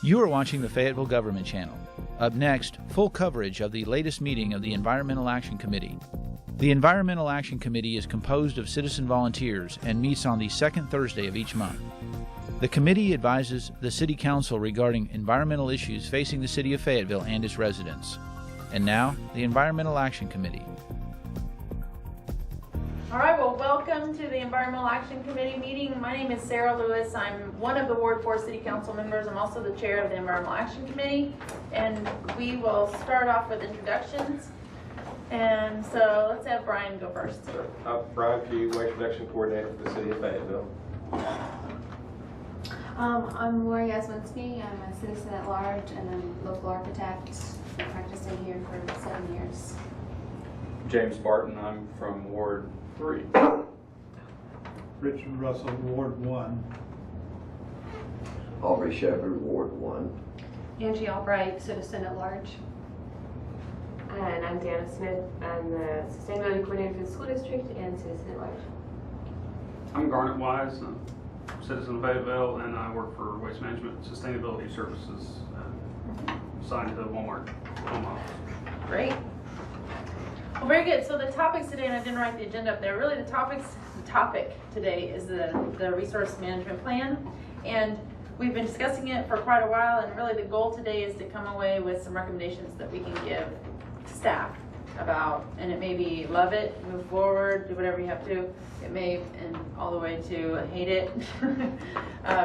You are watching the Fayetteville Government Channel. Up next, full coverage of the latest meeting of the Environmental Action Committee. The Environmental Action Committee is composed of citizen volunteers and meets on the second Thursday of each month. The committee advises the City Council regarding environmental issues facing the City of Fayetteville and its residents. And now, the Environmental Action Committee. All right, well, welcome to the Environmental Action Committee meeting. My name is Sarah Lewis. I'm one of the Ward 4 City Council members. I'm also the chair of the Environmental Action Committee. And we will start off with introductions. And so let's have Brian go first. Sure. I'm Brian Pugh, Waste Reduction Coordinator for the City of Fayetteville. I'm Lori Yasminski. I'm a citizen at large and a local architect. I've practiced in here for 7 years. James Barton, I'm from Ward 3. Richard Russell, Ward 1. Aubrey Shepard, Ward 1. Angie Albright, citizen at large. And I'm Dana Smith. I'm the Sustainability Coordinator for the School District and citizen at large. I'm Garnet Wise, I'm a citizen of Fayetteville, and I work for Waste Management Sustainability Services, assigned to the Walmart home office. Great. Well, very good. So the topics today, and I didn't write the agenda up there, really the topic today is the resource management plan. And we've been discussing it for quite a while, and really the goal today is to come away with some recommendations that we can give staff about, and it may be love it, move forward, do whatever you have to. It may, and all the way to hate it,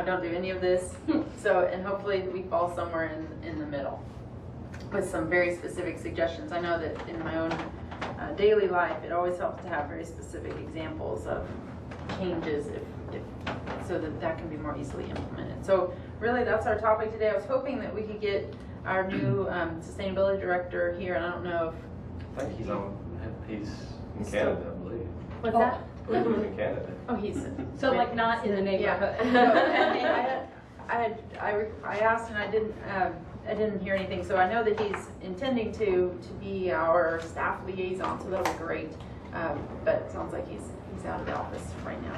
don't do any of this. So, and hopefully we fall somewhere in the middle with some very specific suggestions. I know that in my own daily life, it always helps to have very specific examples of changes so that can be more easily implemented. So really that's our topic today. I was hoping that we could get our new sustainability director here, and I don't know I think he's in Canada, I believe. what's that? I believe he's in Canada. Oh, he's So like not in the neighborhood. Yeah. I asked and I didn't hear anything, so I know that he's intending to be our staff liaison, so that'll be great. But it sounds like he's out of the office right now.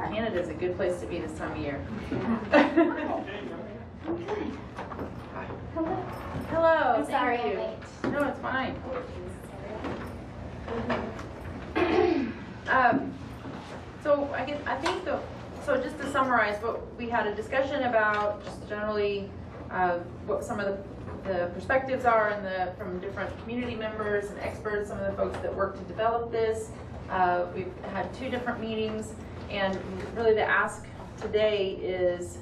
Canada is a good place to be this time of year. Hello. I'm sorry thank you. I'm late. No, it's fine. So so just to summarize, what we had a discussion about just generally what some of the perspectives are from different community members and experts, some of the folks that work to develop this. We've had 2 different meetings, and really the ask today is,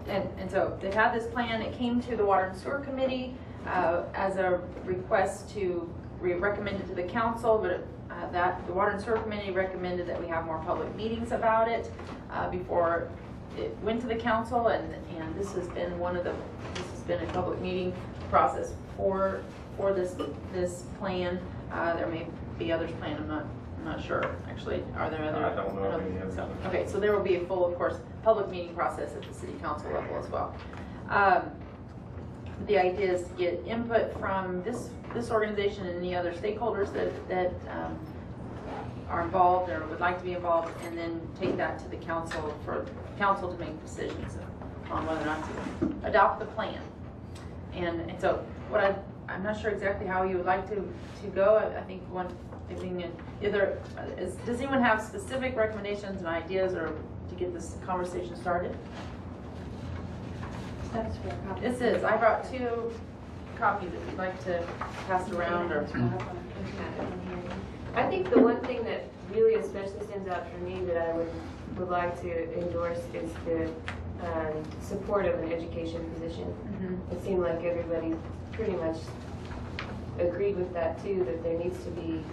and so they've had this plan. It came to the Water and Sewer Committee as a request to recommend it to the council, but the Water and Sewer Committee recommended that we have more public meetings about it before it went to the council, and this has been a public meeting process for this plan. There may be others planned. I'm not sure actually. Are there other? I don't know of any others. Okay, so there will be a full, of course, public meeting process at the city council level as well. The idea is to get input from this organization and any other stakeholders that are involved or would like to be involved, and then take that to the council for council to make decisions on whether or not to adopt the plan. And so I'm not sure exactly how you would like to go. I think does anyone have specific recommendations and ideas or to get this conversation started? That's for a copy. This is. I brought 2 copies if you'd like to pass it around. Or I think the one thing that really especially stands out for me that I would like to endorse is the support of an education position. Mm-hmm. It seemed like everybody pretty much agreed with that too, that there needs to be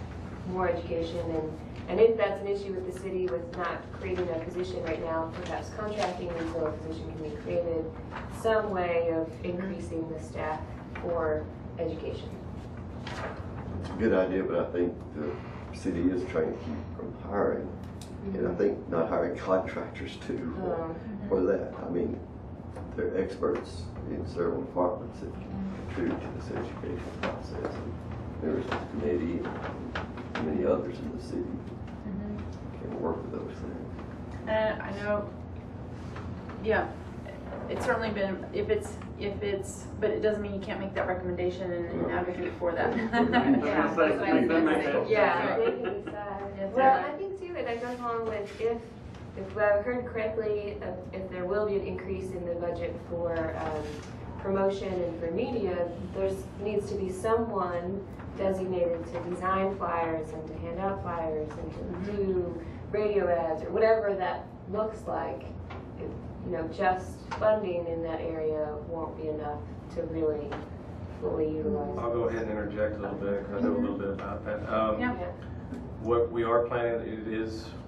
more education, and if that's an issue with the city with not creating a position right now, perhaps contracting until a position can be created, some way of increasing the staff for education. It's a good idea, but I think the city is trying to keep from hiring. And I think not hiring contractors too for that. I mean, they're experts in several departments that can contribute to this education process. And there's this committee and many others in the city can work with those things. And I know, yeah, it's certainly been, if it's, but it doesn't mean you can't make that recommendation and advocate for that. Yeah, That makes sense. Yeah, they can decide. Yes, Well, sir. I think too, that goes along with if I've heard correctly, if there will be an increase in the budget for promotion and for media, there's needs to be someone designated to design flyers and to hand out flyers and to do radio ads or whatever that looks like. You know, just funding in that area won't be enough to really fully utilize. I'll go ahead and interject a little bit, because I know a little bit about that. Yeah. What we are planning,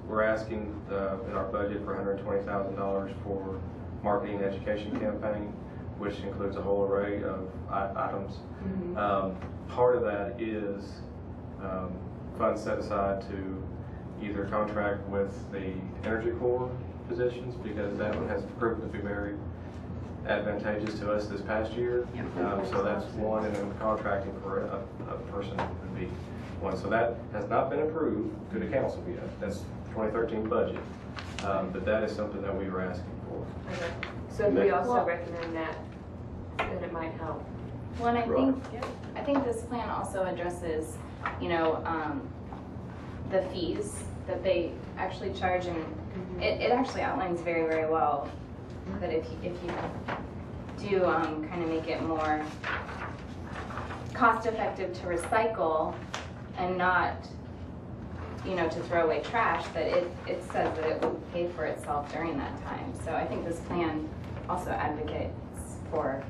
we're asking in our budget for $120,000 for marketing and education campaign, which includes a whole array of items. Part of that is funds set aside to either contract with the Energy Corps positions, because that one has proven to be very advantageous to us this past year. So that's one, and then contracting for a person would be one. So that has not been approved to the council yet. That's 2013 budget. But that is something that we were asking for. Okay. So if we also recommend that, then it might help. Well, and I think this plan also addresses, you know, the fees that they actually charge, and it actually outlines very, very well that if you do kind of make it more cost effective to recycle and not, you know, to throw away trash, that it says that it will pay for itself during that time. So I think this plan also advocates for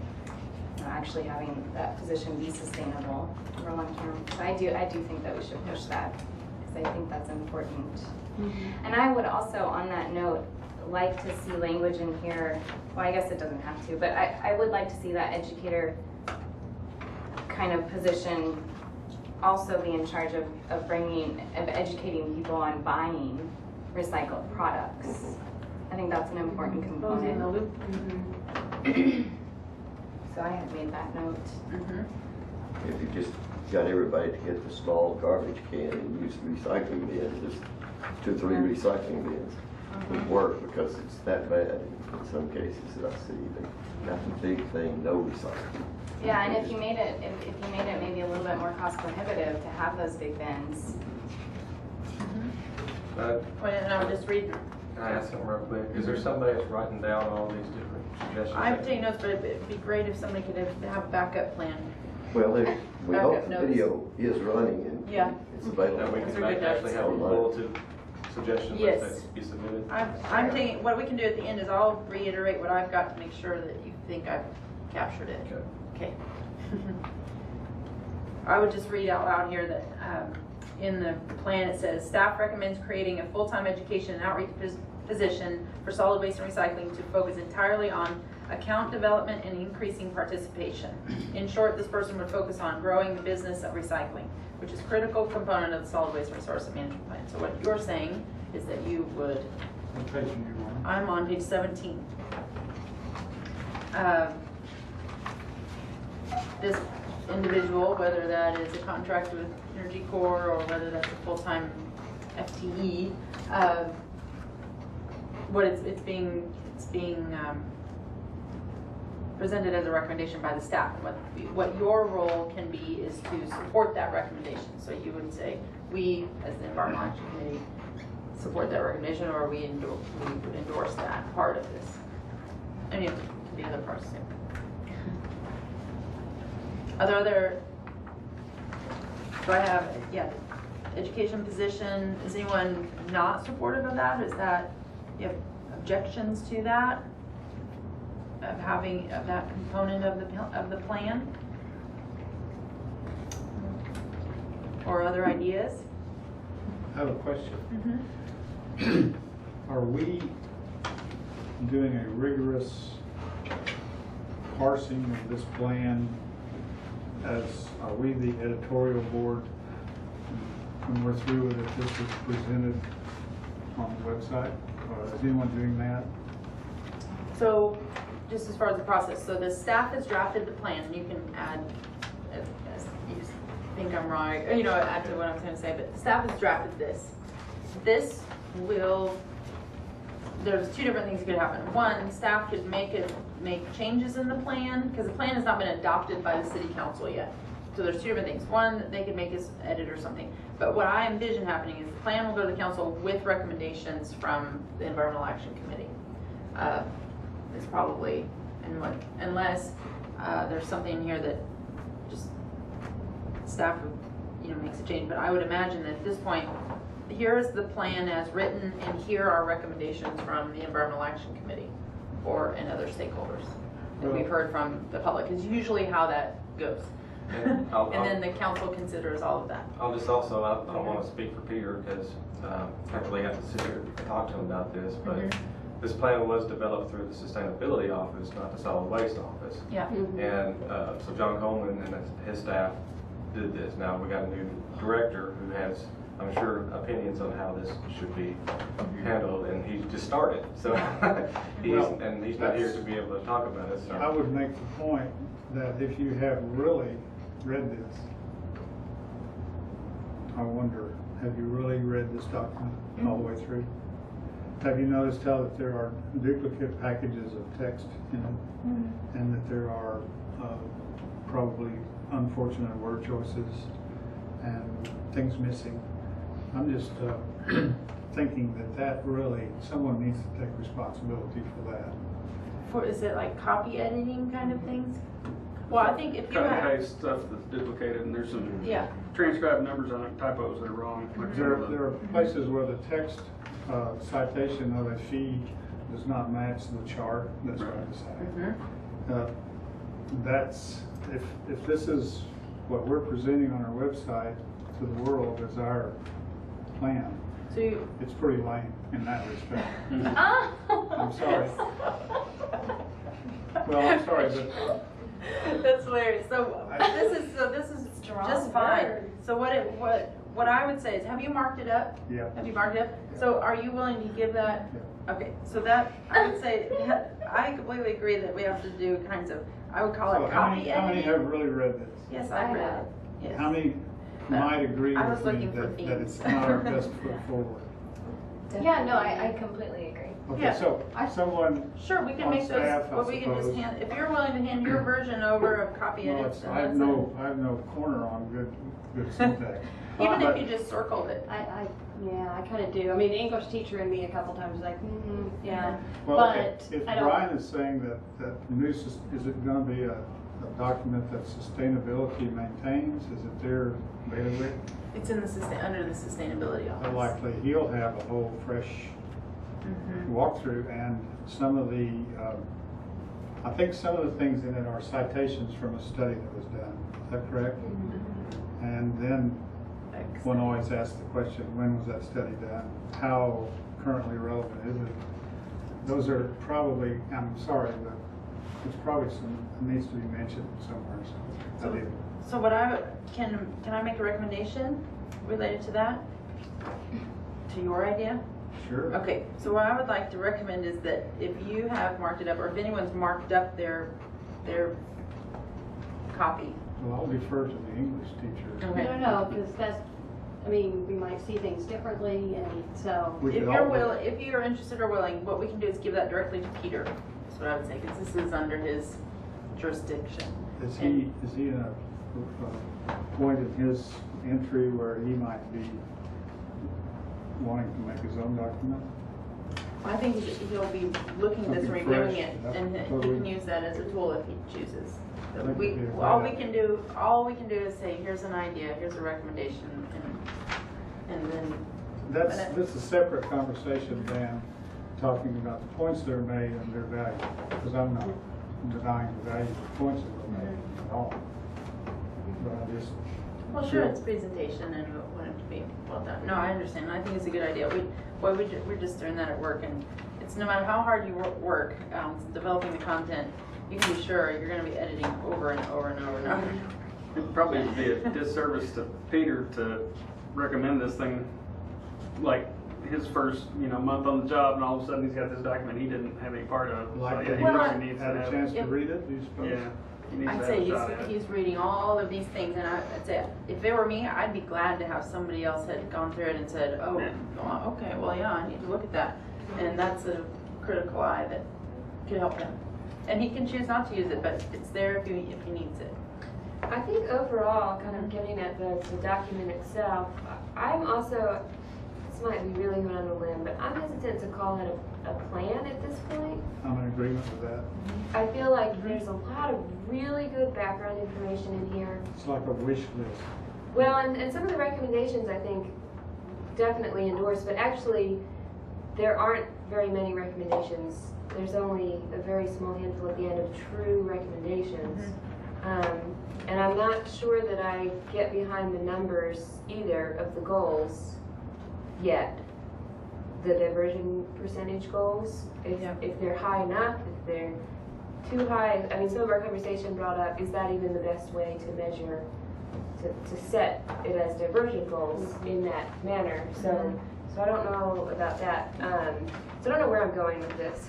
actually having that position be sustainable over long term. So I do think that we should push that, because I think that's important. And I would also, on that note, like to see language in here. Well, I guess it doesn't have to, but I would like to see that educator kind of position also be in charge of educating people on buying recycled products. I think that's an important component. the loop. So I had made that note. If you just got everybody to get the small garbage can and use recycling bins, just 2 or 3 recycling bins would work, because it's that bad in some cases that I see. They got the big thing, no recycling. Yeah, and if you made it maybe a little bit more cost prohibitive to have those big bins. And I'll just read. Can I ask something real quick? Is there somebody that's writing down all these different suggestions? I'm taking notes, but it'd be great if somebody could have a backup plan. Well, we Backup hope the notes. video is running and Yeah. it's available. That we Those can are good actually have a notes. bulleted suggestion Yes. that be submitted? I'm taking, what we can do at the end is I'll reiterate what I've got to make sure that you think I've captured it. Okay. Okay. I would just read out loud here that in the plan it says, staff recommends creating a full-time education and outreach position for solid waste and recycling to focus entirely on account development and increasing participation. In short, this person would focus on growing the business of recycling, which is a critical component of the solid waste resource management plan. So what you're saying is that you would, What page are you on? I'm on page 17. This individual, whether that is a contract with Energy Corps or whether that's a full-time FTE, what it's being presented as a recommendation by the staff. What your role can be is to support that recommendation. So you would say, we as the Environmental Action Committee support that recommendation, or we would endorse that part of this. And it could be other parts too. Are there other, do I have, yeah, education position, is anyone not supportive of that? Is that, you have objections to that? Of having, of that component of the plan? Or other ideas? I have a question. Mm-hmm. Are we doing a rigorous parsing of this plan are we the editorial board when we're through with it, this is presented on the website? Is anyone doing that? So, just as far as the process, so the staff has drafted the plan, and you can add, as you think I'm wrong, you know, add to what I'm going to say, but the staff has drafted this. This will there's two different things that could happen. One, staff could make changes in the plan, because the plan has not been adopted by the city council yet. So there's two different things. One, they could make us edit or something. But what I envision happening is the plan will go to the council with recommendations from the Environmental Action Committee. It's probably, unless there's something in here that just staff, makes a change. But I would imagine that at this point, here is the plan as written, and here are recommendations from the Environmental Action Committee and other stakeholders that we've heard from the public. Is usually how that goes. And And then the council considers all of that. I'll just also, I don't want to speak for Peter because I really have to sit here and talk to him about this, but this plan was developed through the Sustainability Office, not the Solid Waste Office. Yeah. And so John Coleman and his staff did this. Now we got a new director who has, I'm sure, opinions on how this should be handled, and he just started. So he's not here to be able to talk about it. So. I would make the point that if you have really read this, I wonder, have you really read this document all the way through? Have you noticed how that there are duplicate packages of text in it, and that there are probably unfortunate word choices and things missing? I'm just thinking that really, someone needs to take responsibility for that. Is it like copy editing kind of things? Well, I think if you Cut and have, paste stuff that's duplicated, and there's some yeah, transcribed numbers on it, typos that are wrong. Like some of the- There are places where the text citation of a fee does not match the chart that's going to say. That's, if this is what we're presenting on our website to the world as our plan, so you, it's pretty lame in that respect. Oh. I'm sorry. Well, I'm sorry, but that's hilarious. So this is Strong just fine. word. So what I would say is, have you marked it up? yeah. Have you marked it up? So are you willing to give that? Okay, so that, I would say, I completely agree that we have to do kinds of, I would call So it how copy many editing. have really read this? Yes, I've read it. Yes. How many might agree I was with me looking for that it's themes. not our best foot forward? Yeah, no, I completely agree. Okay, Yeah. so someone, Sure, we can On make those, staff, I what we can just suppose. hand, if you're willing to hand your version over of copy well, edits, then I have that's it. I have no corner on good syntax. Even But- if you just circled it. I kind of do. I mean, the English teacher in me a couple times was like, yeah. Well, okay, But if I don't. Brian is saying that new, is it gonna be a document that sustainability maintains? Is it their bailiwick? It's in under the sustainability office. Likely, he'll have a whole fresh walkthrough, and some of the, I think some of the things in it are citations from a study that was done. Is that correct? And then one always asks the question, when was that study done? How currently relevant is it? Those are probably, I'm sorry, but it's probably needs to be mentioned somewhere. So I did. So what can I make a recommendation related to that? To your idea? Sure. Okay, so what I would like to recommend is that if you have marked it up, or if anyone's marked up their copy. Well, I'll defer to the English teacher. Okay. No, because that's, I mean, we might see things differently, and so. We If could you're all- if you're interested or willing, what we can do is give that directly to Peter. That's what I would say, because this is under his jurisdiction. Is he in a point in his entry where he might be wanting to make his own document? I think he'll be looking at this, Something reviewing fresh, it, yeah, and he totally. can use that as a tool if he chooses. So That we, could be a great all we idea. can do is say, here's an idea, here's a recommendation, and then, That's a separate conversation than talking about the points that are made and their value, because I'm not denying the value of the points that were made at all. But I just. well, sure, it's presentation and we want it to be well done. No, I understand, I think it's a good idea. We're just doing that at work, and it's no matter how hard you work, developing the content, you can be sure you're gonna be editing over and over and over and over. It'd probably be a disservice to Peter to recommend this thing like his first, month on the job, and all of a sudden he's got this document he didn't have any part of. So, Like, yeah, he Well, really needs to had a have. chance to Yep. read it, do you suppose? Yeah, he needs I'd to say have a shot at it. he's reading all of these things, and I'd say, if it were me, I'd be glad to have somebody else had gone through it and said, oh, Yeah. well, okay, well, yeah, I need to look at that. And that's a critical eye that could help him. And he can choose not to use it, but it's there if he needs it. I think overall, kind of getting at the document itself, I'm also, this might be really going on a limb, but I'm hesitant to call it a plan at this point. I'm in agreement with that. I feel like there's a lot of really good background information in here. It's like a wish list. Well, and some of the recommendations I think definitely endorse, but actually there aren't very many recommendations. There's only a very small handful at the end of true recommendations. And I'm not sure that I get behind the numbers either of the goals yet. The diversion percentage goals, if they're high enough, if they're too high. I mean, some of our conversation brought up, is that even the best way to measure, to set it as diversion goals in that manner? So I don't know about that. So I don't know where I'm going with this.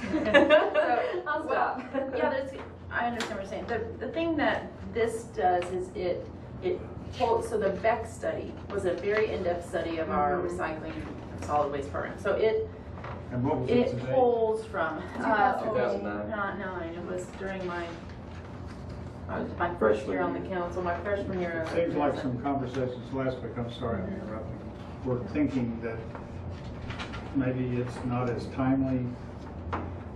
I'll stop. I understand what you're saying. The thing that this does is it pulls, so the Beck study was a very in-depth study of our recycling and solid waste program. So And what was it today? pulls from 2009. Not 9. It was during my first year on the council, my freshman year. It seems like some conversations last week, I'm sorry I'm interrupting, we're thinking that maybe it's not as timely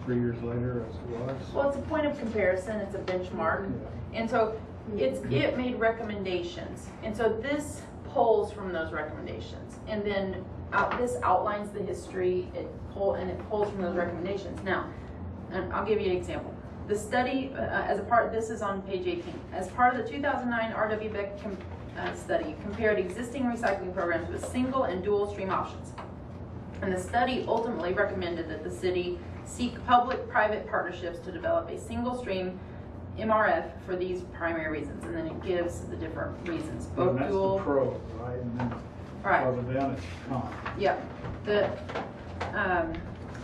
3 years later as it was. Well, it's a point of comparison. It's a benchmark. And so it made recommendations. And so this pulls from those recommendations. And then this outlines the history, it pulls from those recommendations. Now, and I'll give you an example. The study, this is on page 18. As part of the 2009 R.W. Beck study, compared existing recycling programs with single and dual stream options. And the study ultimately recommended that the city seek public-private partnerships to develop a single stream MRF for these primary reasons. And then it gives the different reasons, both And that's dual. the pro, right? And then farther down it's con. Yeah,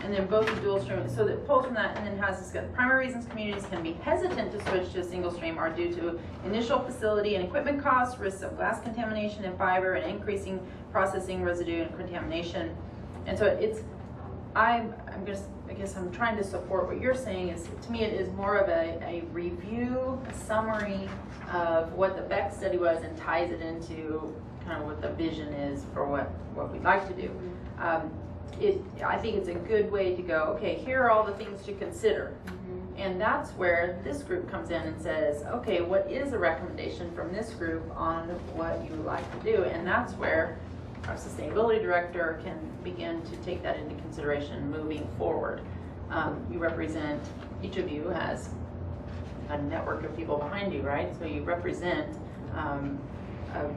and then both the dual stream, so that pulls from that and then has this, the primary reasons communities can be hesitant to switch to a single stream are due to initial facility and equipment costs, risks of glass contamination and fiber, and increasing processing residue and contamination. And so I guess I'm trying to support what you're saying. Is to me it is more of a review, a summary of what the Beck study was, and ties it into kind of what the vision is for what we'd like to do. I think it's a good way to go, okay, here are all the things to consider. And that's where this group comes in and says, okay, what is a recommendation from this group on what you would like to do? And that's where our sustainability director can begin to take that into consideration moving forward. You represent, each of you has a network of people behind you, right? So you represent a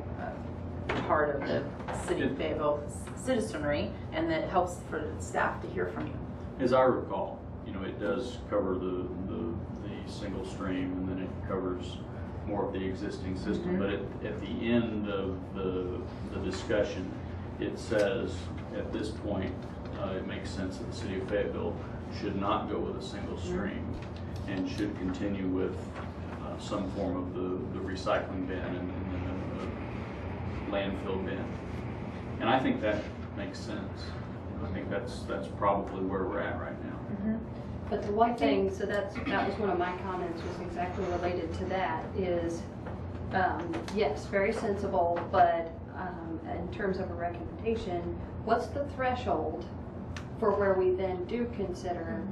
part of the city of Fayetteville citizenry, and that helps for staff to hear from you. As I recall, it does cover the single stream, and then it covers more of the existing system. But at the end of the discussion, it says at this point it makes sense that the city of Fayetteville should not go with a single stream and should continue with some form of the recycling bin and the landfill bin. And I think that makes sense. I think that's probably where we're at right now. But the one thing, so that was one of my comments, was exactly related to that, is yes, very sensible, but in terms of a recommendation, what's the threshold for where we then do consider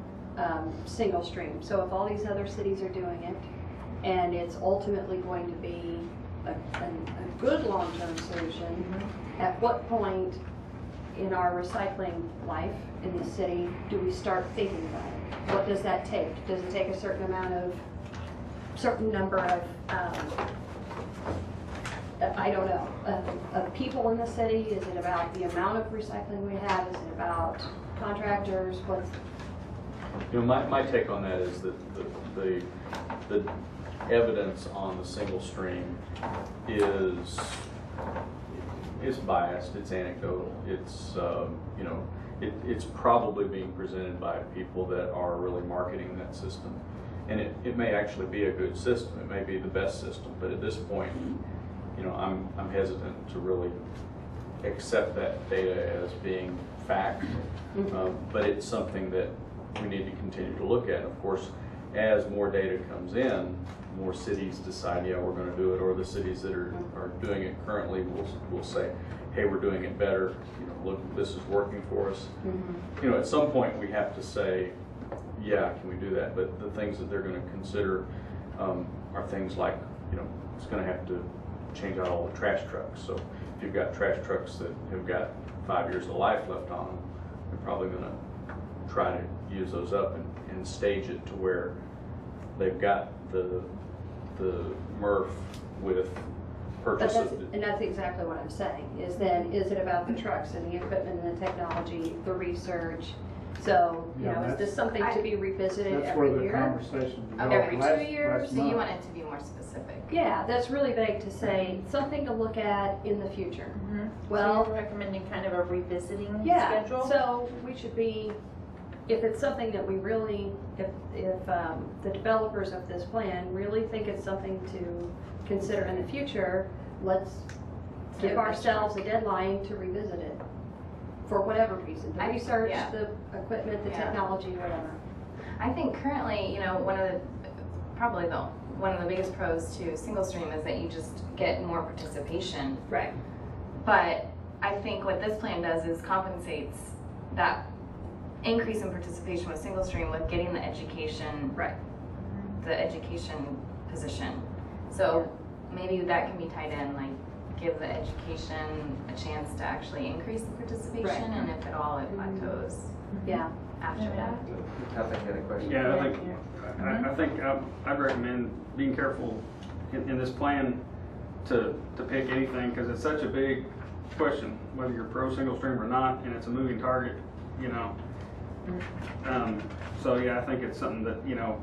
single stream? So if all these other cities are doing it, and it's ultimately going to be a good long-term solution, at what point in our recycling life in the city do we start thinking about it? What does that take? Does it take a certain number of I don't know, of people in the city? Is it about the amount of recycling we have? Is it about contractors? My take on that is that the evidence on the single stream is biased. It's anecdotal. It's it's probably being presented by people that are really marketing that system, and it may actually be a good system. It may be the best system, but at this point, I'm hesitant to really accept that data as being fact, but it's something that we need to continue to look at. Of course, as more data comes in, more cities decide, yeah, we're going to do it, or the cities that are doing it currently will say, hey, we're doing it better. You know, look, this is working for us. You know, at some point we have to say, yeah, can we do that? But the things that they're going to consider are things like, you know, it's going to have to change out all the trash trucks. So if you've got trash trucks that have got 5 years of life left on them, you're probably going to try to use those up and stage it to where they've got the MRF with purchase of And that's exactly what I'm saying, is then, is it about the trucks and the equipment and the technology, the research? So, you Yeah, know, is that's- this something to be revisited That's where every the year? conversation developed Every last- 2 years? last So you month. want it to be more specific? Yeah, that's really vague to say, something to look at in the future. Well, Well, you're recommending kind of a revisiting yeah, schedule? so we should be, if it's something that we really, if the developers of this plan really think it's something to consider in the future, let's give ourselves a deadline to revisit it. For whatever reason, the research, yeah. the equipment, the Yeah. technology, whatever. I think currently, you know, one of the biggest pros to single stream is that you just get more participation. Right. But I think what this plan does is compensates that increase in participation with single stream with getting the education, Right. the education position. So maybe that can be tied in, like give the education a chance to actually increase the participation, Right. and if at all it plateaus Yeah. after that. I think you had a question. Yeah, I think I'd recommend being careful in this plan to pick anything, because it's such a big question, whether you're pro single stream or not, and it's a moving target, you know. So yeah, I think it's something that, you know,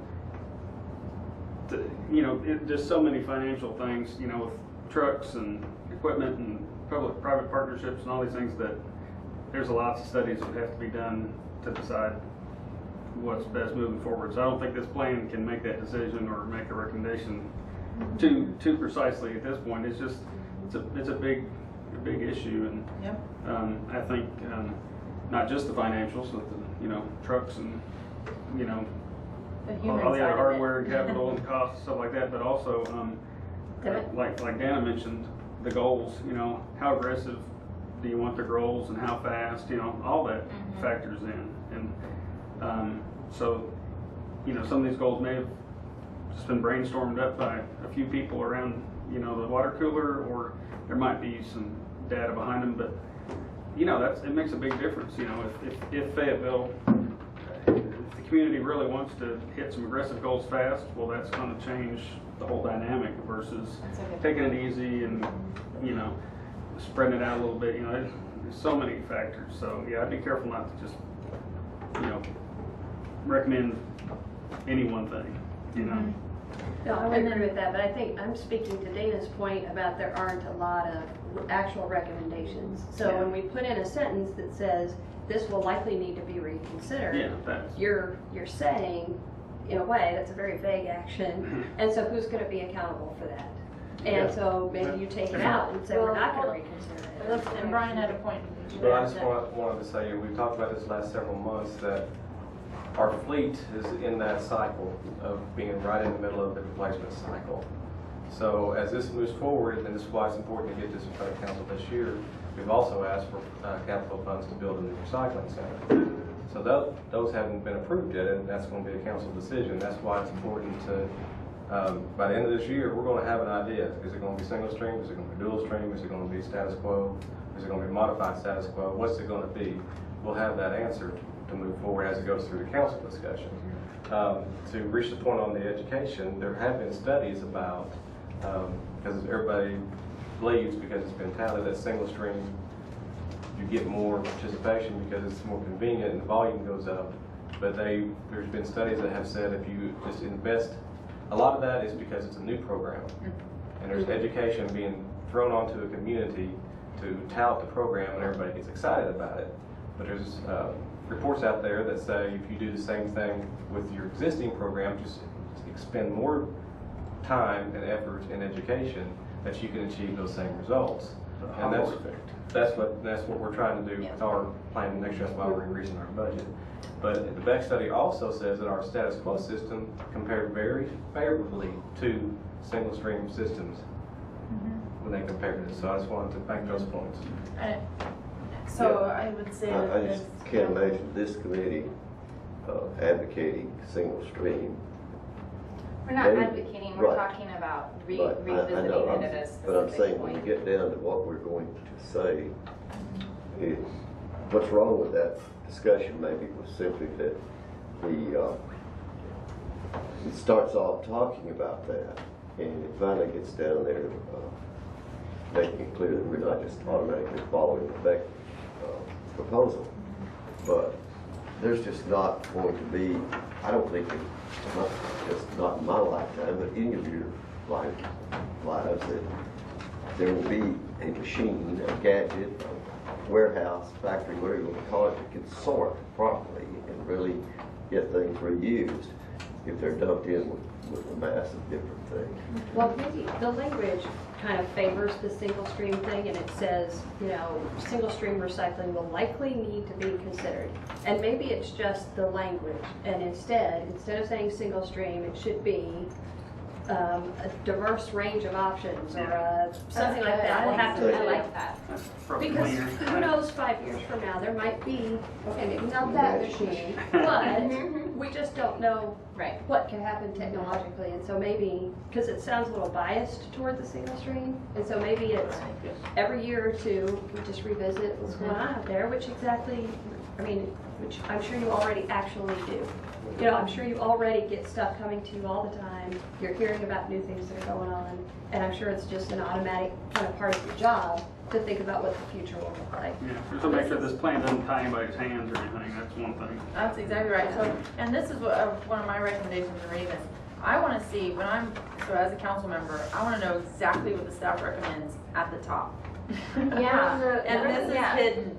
just so many financial things, you know, with trucks and equipment and public-private partnerships and all these things, that there's lots of studies that have to be done to decide what's best moving forward. So I don't think this plan can make that decision or make a recommendation too precisely at this point. It's just, it's a big issue, and Yep. I think not just the financials, but the, you know, trucks and, you know, The human all the side other of it. hardware and capital and costs, stuff like that, but also, like Dana mentioned, the goals, you know, how aggressive do you want the goals and how fast, you know, all that factors in. And so, you know, some of these goals may have just been brainstormed up by a few people around, you know, the water cooler, or there might be some data behind them, but, you know, it makes a big difference, you know, if Fayetteville, if the community really wants to hit some aggressive goals fast, well, that's going to change the whole dynamic versus That's a good taking it easy and, you know, spreading it out a little bit. You know, there's so many factors. So yeah, I'd be careful not to just, you know, recommend any one thing, you know. No, I would agree with that, but I think I'm speaking to Dana's point about there aren't a lot of actual recommendations. So when we put in a sentence that says, this will likely need to be reconsidered. Yeah, that's, You're saying, in a way, that's a very vague action, and so who's gonna be accountable for that? And Yeah. so maybe you take it out and say, we're not gonna reconsider it. And Brian had a point. But I just wanted to say, we've talked about this last several months, that our fleet is in that cycle of being right in the middle of the replacement cycle. So as this moves forward, and this is why it's important to get this in front of council this year, we've also asked for capital funds to build a new recycling center. So those haven't been approved yet, and that's going to be a council decision. That's why it's important to, by the end of this year, we're going to have an idea. Is it going to be single stream? Is it going to be dual stream? Is it going to be status quo? Is it going to be modified status quo? What's it going to be? We'll have that answer to move forward as it goes through the council discussion. To reach the point on the education, there have been studies about, because everybody believes, because it's been touted, that single stream, you get more participation because it's more convenient and the volume goes up. But there's been studies that have said if you just invest, a lot of that is because it's a new program. And there's education being thrown onto a community to tout the program, and everybody gets excited about it. But there's reports out there that say if you do the same thing with your existing program, just expend more time and effort in education, that you can achieve those same results. And Halo effect. that's what we're trying to do with our plan next year. That's why we're increasing our budget. But the Beck study also says that our status quo system compared very favorably to single stream systems when they compared it. So I just wanted to make those points. So I would say that I just can't imagine this committee advocating single stream. We're not Maybe- advocating, we're right. talking about But I revisiting know, it at a but I'm specific saying when you point. get down to what we're going to say, what's wrong with that discussion maybe was simply that it starts off talking about that, and it finally gets down there making it clear that we're not just automatically following the Beck proposal. But there's just not going to be, I don't think, not in my lifetime, but any of your lives, that there will be a machine, a gadget, a warehouse, factory, whatever you want to call it, that can sort properly and really get things reused if they're dumped in with a mass of different things. Well, maybe the language kind of favors the single stream thing, and it says, single stream recycling will likely need to be considered. And maybe it's just the language, and instead of saying single stream, it should be a diverse range of options, or something like that. We'll have to I like that. That's probably Because cleaner. who knows, 5 years from now, there might be, okay, maybe not that machine, but we just don't know Right. what can happen technologically. And so maybe, because it sounds a little biased toward the single stream, and so maybe it's every year or two, we just revisit what's going on out there, which I'm sure you already actually do. I'm sure you already get stuff coming to you all the time. You're hearing about new things that are going on, and I'm sure it's just an automatic kind of part of your job to think about what the future will look like. Yeah, so make sure this plan doesn't tie anybody's hands or anything, that's one thing. That's exactly right. So, and this is what, one of my recommendations in reading this. I want to see, as a council member, I want to know exactly what the staff recommends at the top. Yeah. And this is Yeah. hidden.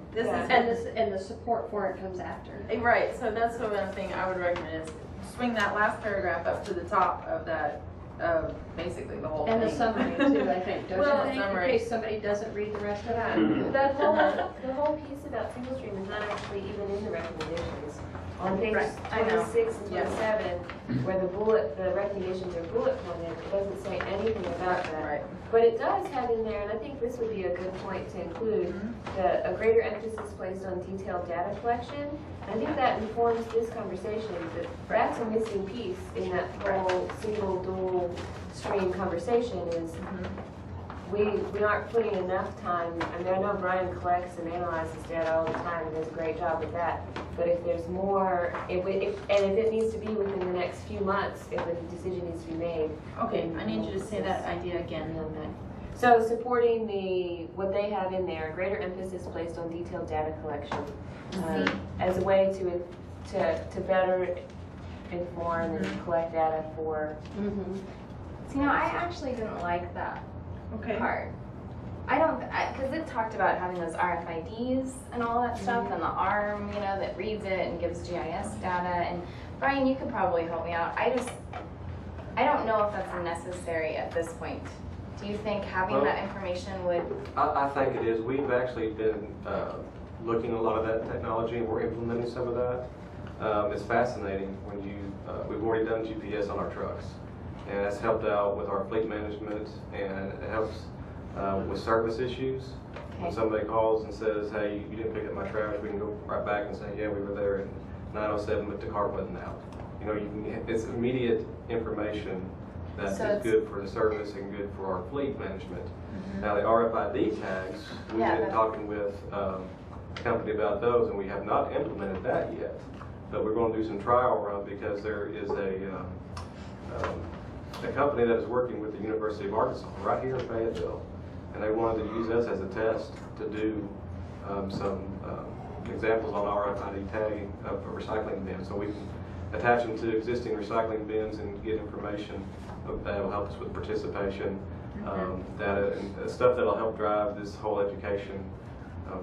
And the support for it comes after. Right, so that's what one thing I would recommend is swing that last paragraph up to the top of that, basically the whole thing. And the summary too, I think, don't Well, you think, in summary. case somebody doesn't read the rest of it? Mhm. That whole, the whole piece about single stream is not actually even in the recommendations. On page Right, I know. 26 and Yes. 27, where the recommendations are bullet pointed, it doesn't say anything about that. Right. But it does have in there, and I think this would be a good point to include, a greater emphasis placed on detailed data collection. I think that informs this conversation, that that's a missing piece in that whole single dual stream conversation is we aren't putting enough time. I mean, I know Brian collects and analyzes data all the time and does a great job with that. But if there's more, if it needs to be within the next few months, if a decision needs to be made. Okay, I need you to say that idea again. So supporting what they have in there, greater emphasis placed on detailed data collection as a way to better inform and collect data for. So, I actually didn't like that Okay. part. I don't, because it talked about having those RFIDs and all that stuff, and the ARM, that reads it and gives GIS data. And Brian, you could probably help me out. I don't know if that's necessary at this point. Do you think having that information would? I think it is. We've actually been looking at a lot of that technology, and we're implementing some of that. It's fascinating when we've already done GPS on our trucks, and it's helped out with our fleet management, and it helps with service issues. When somebody calls and says, hey, you didn't pick up my trash, we can go right back and say, yeah, we were there at 9:07, but the car wasn't out. It's immediate information that is good for the service and good for our fleet management. Now the RFID tags, we've been talking with a company about those, and we have not implemented that yet. But we're going to do some trial run because there is a company that is working with the University of Arkansas right here in Fayetteville, and they wanted to use us as a test to do some examples on RFID tagging of a recycling bin, so we can attach them to existing recycling bins and get information that will help us with participation, data, and stuff that will help drive this whole education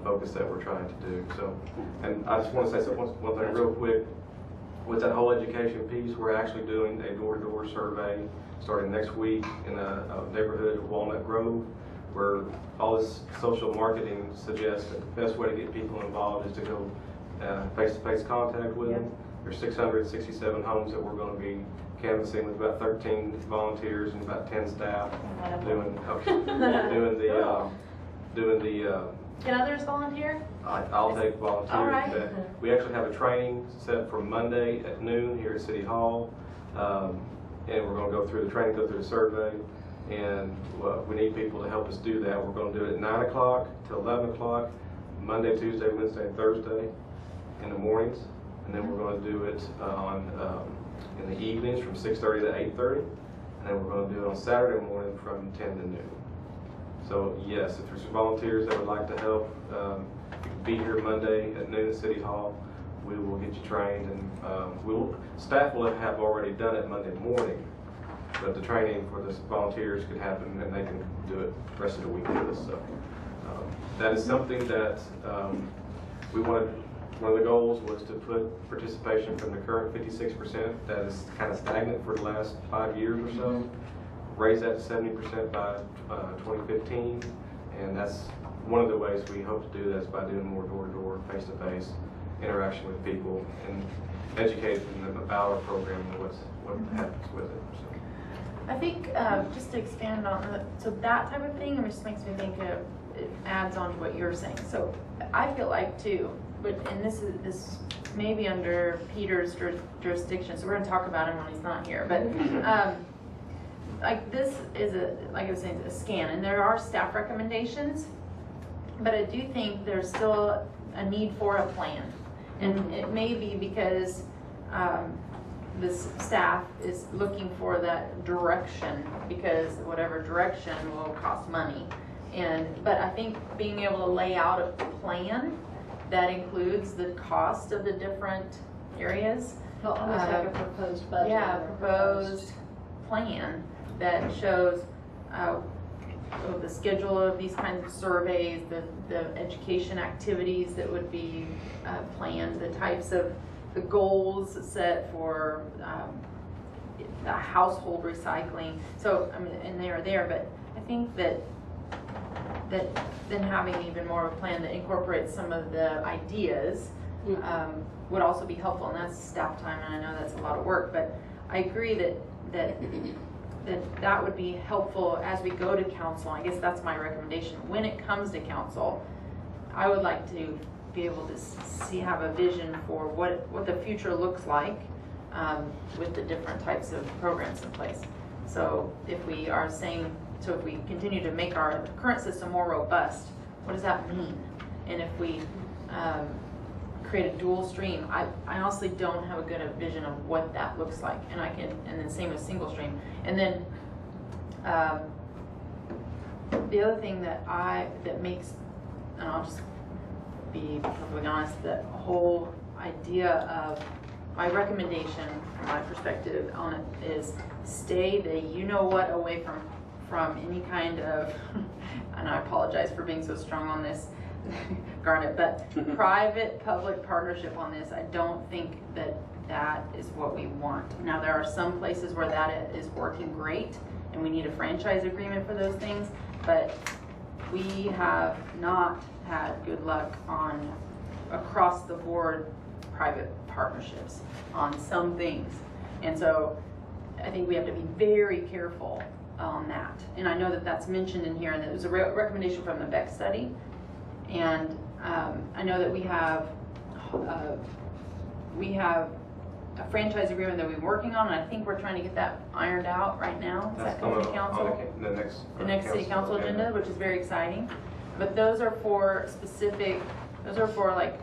focus that we're trying to do. So, and I just want to say one thing real quick. With that whole education piece, we're actually doing a door-to-door survey starting next week in a neighborhood, Walnut Grove, where all this social marketing suggests that the best way to get people involved is to go face-to-face contact with them. There's 667 homes that we're going to be canvassing with about 13 volunteers and about 10 staff doing the Can others volunteer? I'll take volunteers. All right. But we actually have a training set for Monday at noon here at City Hall. And we're going to go through the training, go through the survey. And we need people to help us do that. We're going to do it at 9 o'clock to 11 o'clock, Monday, Tuesday, Wednesday, and Thursday in the mornings. And then we're going to do it in the evenings from 6:30 to 8:30. And then we're going to do it on Saturday morning from 10 to noon. So yes, if there's volunteers that would like to help, you can be here Monday at noon at City Hall. We will get you trained, and staff will have already done it Monday morning. But the training for the volunteers could happen, and they can do it the rest of the week with us. So that is something that we wanted. One of the goals was to put participation from the current 56% that is kind of stagnant for the last 5 years or so, raise that to 70% by 2015, and that's one of the ways we hope to do that is by doing more door-to-door, face-to-face interaction with people and educating them about our program and what happens with it. So. I think just to expand on so that type of thing, it just makes me think of, it adds on to what you're saying. So I feel like too, and this may be under Peter's jurisdiction, so we're going to talk about him when he's not here. But like this is like I was saying, a scan, and there are staff recommendations, but I do think there's still a need for a plan, and it may be because this staff is looking for that direction, because whatever direction will cost money. But I think being able to lay out a plan that includes the cost of the different areas. Well, almost like a proposed budget. Yeah, proposed plan that shows the schedule of these kinds of surveys, the education activities that would be planned, the types of the goals set for the household recycling. So, I mean, and they are there, but I think that then having even more of a plan that incorporates some of the ideas would also be helpful, and that's staff time, and I know that's a lot of work, but I agree that would be helpful as we go to council. I guess that's my recommendation. When it comes to council, I would like to be able to have a vision for what the future looks like with the different types of programs in place. So if we are saying, if we continue to make our current system more robust, what does that mean? And if we create a dual stream, I honestly don't have a good vision of what that looks like, and then same with single stream. And then the other thing that makes, and I'll just be perfectly honest, the whole idea of my recommendation from my perspective on it is stay away from any kind of, and I apologize for being so strong on this, Garnet, but private-public partnership on this, I don't think that is what we want. Now, there are some places where that is working great, and we need a franchise agreement for those things, but we have not had good luck on across the board private partnerships on some things. And so I think we have to be very careful on that. And I know that that's mentioned in here, and it was a recommendation from the Beck study. And I know that we have a franchise agreement that we're working on, and I think we're trying to get that ironed out right now. Is that coming to council? The next city council agenda, which is very exciting. But those are for like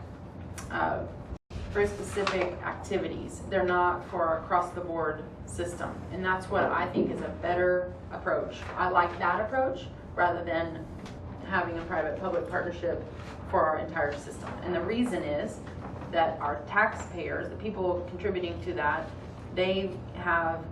very specific activities. They're not for our across-the-board system, and that's what I think is a better approach. I like that approach rather than having a private-public partnership for our entire system. And the reason is that our taxpayers, the people contributing to that, they have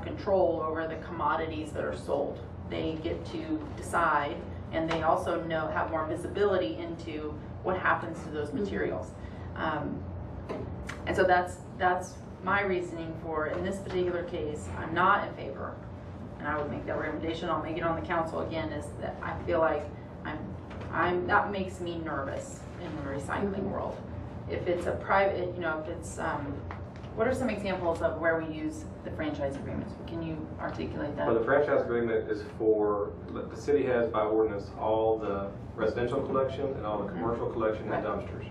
control over the commodities that are sold. They get to decide, and they also have more visibility into what happens to those materials. And so that's my reasoning for, in this particular case, I'm not in favor. and I would make that recommendation, I'll make it on the council again, is that I feel like that makes me nervous in the recycling world. If it's a private, if it's, what are some examples of where we use the franchise agreements? Can you articulate that? Well, the franchise agreement is for, the city has by ordinance all the residential collection and all the commercial collection and dumpsters.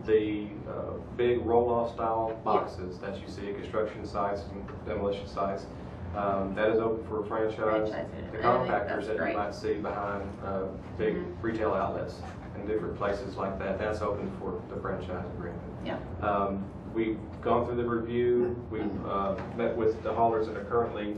The big roll-off style boxes that you see at construction sites and demolition sites, that is open for franchise. The compactors that you might see behind big retail outlets and different places like that, that's open for the franchise agreement. Yeah. We've gone through the review. We've met with the haulers that are currently,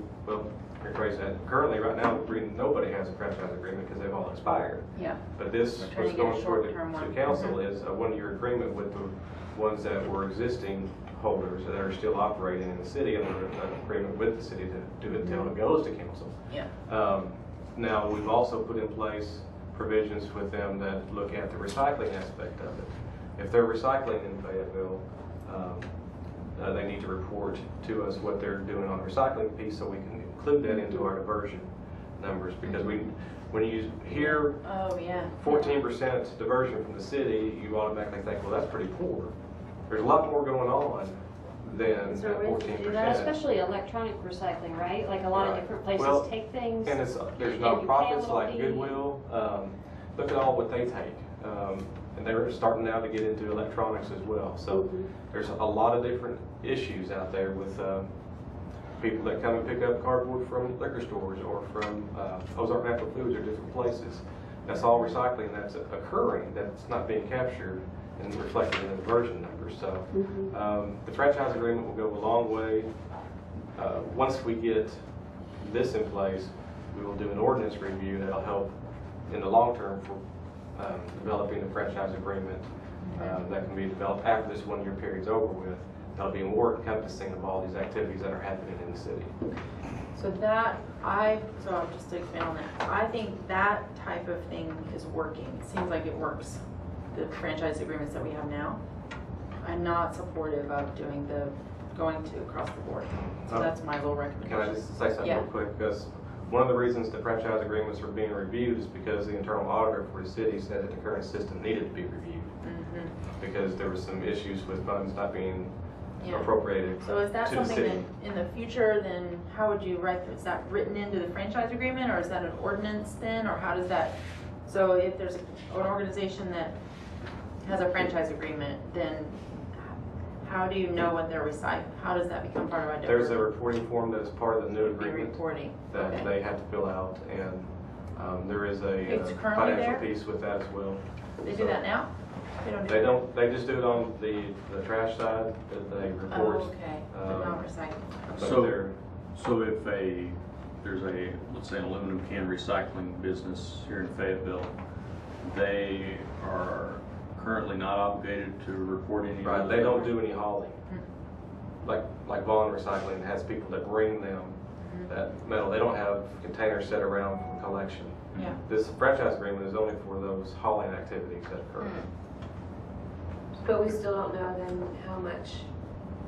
currently right now, nobody has a franchise agreement because they've all expired. Yeah. But this We're trying was to get a going toward the short-term one. council is a one-year agreement with the ones that were existing holders that are still operating in the city under an agreement with the city to do it until it goes to council. Yeah. Now, we've also put in place provisions with them that look at the recycling aspect of it. If they're recycling in Fayetteville, they need to report to us what they're doing on the recycling piece so we can include that into our diversion numbers, because when you hear 14% diversion from the city, you automatically think, well, that's pretty poor. There's a lot more going on than Is there a way to do 14%. that? Especially electronic recycling, right? Like a lot of different places Well, take things. And there's and you pay a nonprofits little like fee. Goodwill. Look at all what they take. And they're starting now to get into electronics as well. So there's a lot of different issues out there with people that come and pick up cardboard from liquor stores or from Ozark Natural Foods or different places. That's all recycling that's occurring, that's not being captured and reflected in the diversion numbers. So the franchise agreement will go a long way. Once we get this in place, we will do an ordinance review that'll help in the long term for developing a franchise agreement that can be developed after this one-year period's over with. That'll be more encompassing of all these activities that are happening in the city. So just to expand on that, I think that type of thing is working. It seems like it works. The franchise agreements that we have now. I'm not supportive of going to across the board. So that's my little recommendation. Can I just say something real quick? Because one of the reasons the franchise agreements are being reviewed is because the internal auditor for the city said that the current system needed to be reviewed. Because there were some issues with funds not being appropriated So is that to the something city. that in the future, then how would you write, is that written into the franchise agreement, or is that an ordinance then, or how does that, so if there's an organization that has a franchise agreement, then how do you know what they're recycling? How does that become part of our There's a reporting form that is part of the new agreement reporting that they have to fill out, and there is a It's currently financial there? piece with that as well. They do that now? They don't do They that? don't. They just do it on the trash side that they report. Oh, okay, but not recycling. But So if there's let's say an aluminum can recycling business here in Fayetteville, they are currently not obligated to report any. Right, they don't do any hauling. Like Vaughn Recycling has people that bring them that metal. They don't have containers set around for collection. Yeah. This franchise agreement is only for those hauling activities that occur. But we still don't know then how much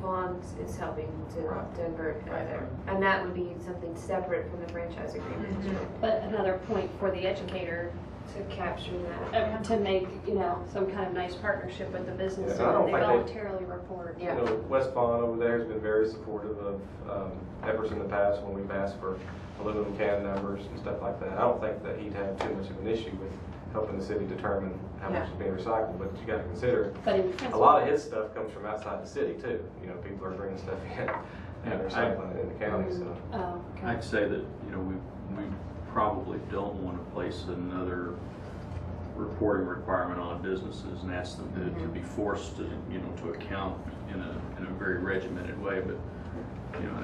Vaughn is helping to divert further. And that would be something separate from the franchise agreement. But another point for the educator To capture that. to make, some kind of nice partnership with the business Yeah, I so don't they think they- voluntarily report. You know, West Vaughn over there has been very supportive of efforts in the past when we've asked for aluminum can numbers and stuff like that. I don't think that he'd have too much of an issue with helping the city determine how much is being recycled, but you gotta consider, But in a principle. lot of his stuff comes from outside the city too. You know, people are bringing stuff in and recycling it in the county, so. Oh, okay. I'd say that, we probably don't want to place another reporting requirement on businesses and ask them to be forced to, to account in a very regimented way, but,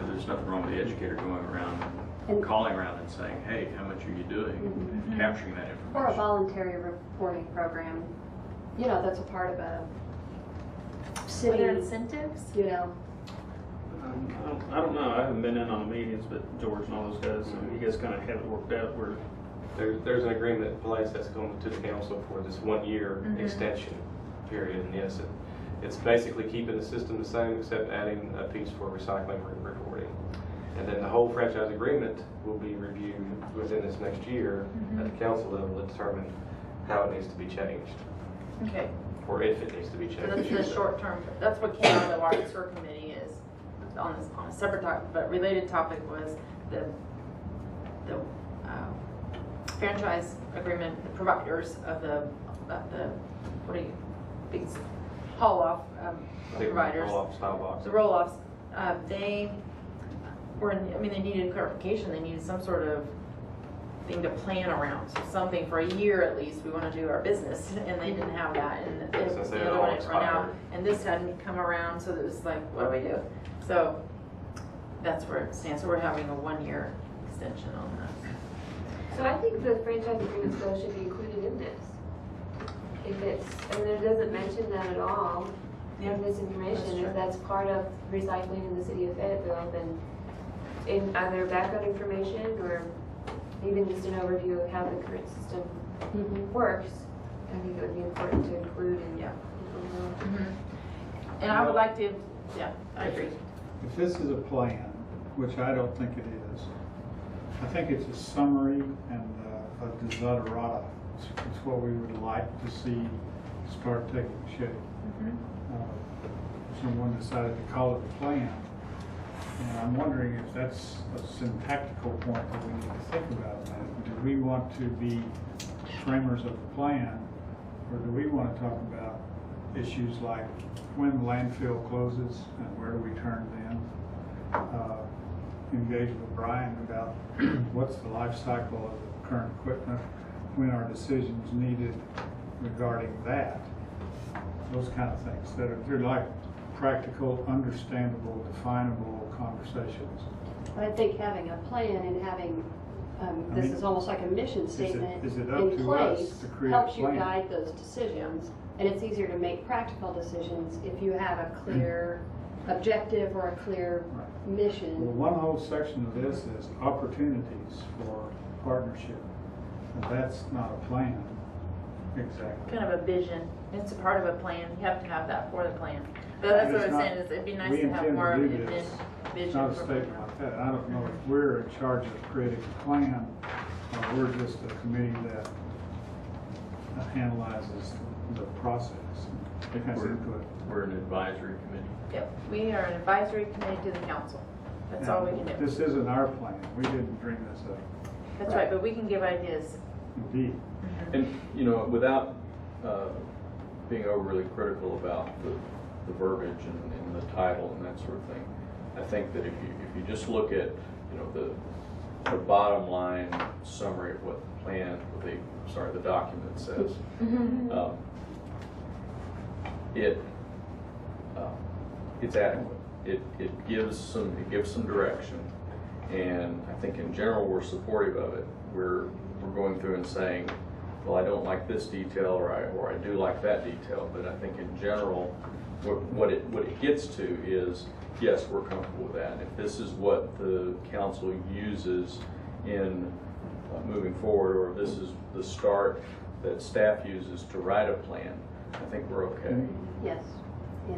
there's nothing wrong with the educator going around and calling around and saying, hey, how much are you doing? And capturing that information. Or a voluntary reporting program, that's a part of a Are city, there incentives? I don't know, I haven't been in on the meetings, but George and all those guys, you guys kind of have it worked out where. There's an agreement in place that's going to the council for this 1 year extension period, and yes, it's basically keeping the system the same except adding a piece for recycling reporting. And then the whole franchise agreement will be reviewed within this next year at the council level to determine how it needs to be changed, Okay, or if it needs to be so changed. that's the short term, that's what came out of the water and sewer committee is, on a separate topic, but related topic was the franchise agreement, the providers of the, what do you, big haul off, Big providers. roll-off style box. The roll-offs, they were, I mean, they needed clarification, they needed some sort of thing to plan around, so something for a year at least, we wanna do our business, and they didn't have that, and Since they the had other all one had run out, expired. and this hadn't come around, so it was like, what do we do? So, that's where it stands, so we're having a 1-year extension on that. So I think the franchise agreements though should be included in this. If it's, and it doesn't mention that at all in this That's information, true. if that's part of recycling in the city of Fayetteville, then in either background information or even just an overview of how the current system works, I think it would be important to include in. Yeah. And I would like to, yeah, I agree. If this is a plan, which I don't think it is, I think it's a summary and a desiderata. It's what we would like to see start taking shape. Someone decided to call it a plan. And I'm wondering if that's a syntactical point that we need to think about. Do we want to be framers of the plan, or do we want to talk about issues like when the landfill closes and where do we turn then? Engage with Brian about what's the life cycle of the current equipment, when are decisions needed regarding that, those kind of things that are, they're like practical, understandable, definable conversations. I think having a plan and having, this is almost like a mission statement is it up in to us place to create a helps you plan? guide those decisions. And it's easier to make practical decisions if you have a clear objective or a clear Right. mission. Well, one whole section of this is opportunities for partnership. And that's not a plan, exactly. Kind of a vision, it's a part of a plan, you have to have that for the plan. But that's what I'm saying, is it'd be nice to have more of a We intend to do vision. this. It's not a statement like that. I don't know if we're in charge of creating a plan, or we're just a committee that analyzes the process. It has input. We're an advisory committee. Yep, we are an advisory committee to the council, that's all we can do. This isn't our plan. We didn't dream this up. That's right, but we can give ideas. Indeed. And, you know, without being overly critical about the verbiage and the title and that sort of thing, I think that if you just look at, you know, the bottom line summary of what the plan, the document says, it's adequate. It gives some direction, and I think in general we're supportive of it. We're going through and saying, well, I don't like this detail, or I do like that detail, but I think in general what it gets to is, yes, we're comfortable with that. If this is what the council uses in moving forward, or this is the start that staff uses to write a plan, I think we're okay. Yes, yeah.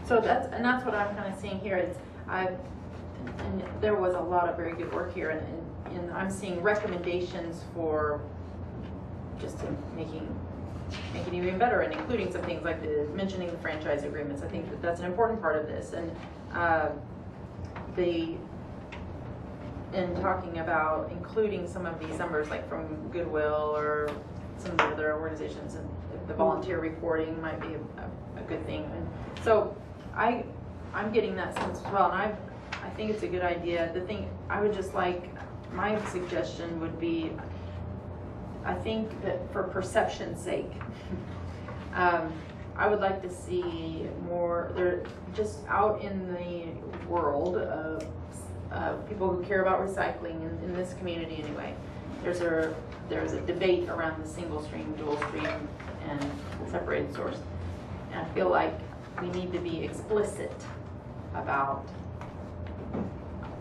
So that's what I'm kind of seeing here, is and there was a lot of very good work here, and I'm seeing recommendations for just making it even better, and including some things like mentioning the franchise agreements. I think that's an important part of this, and talking about including some of these numbers, like from Goodwill or some of the other organizations, and the volunteer reporting might be a good thing. And so I'm getting that sense as well, and I think it's a good idea. The thing I would just like, my suggestion would be, I think that for perception's sake, I would like to see more, they're just out in the world of people who care about recycling in this community anyway. There's a debate around the single stream, dual stream, and separated source. And I feel like we need to be explicit about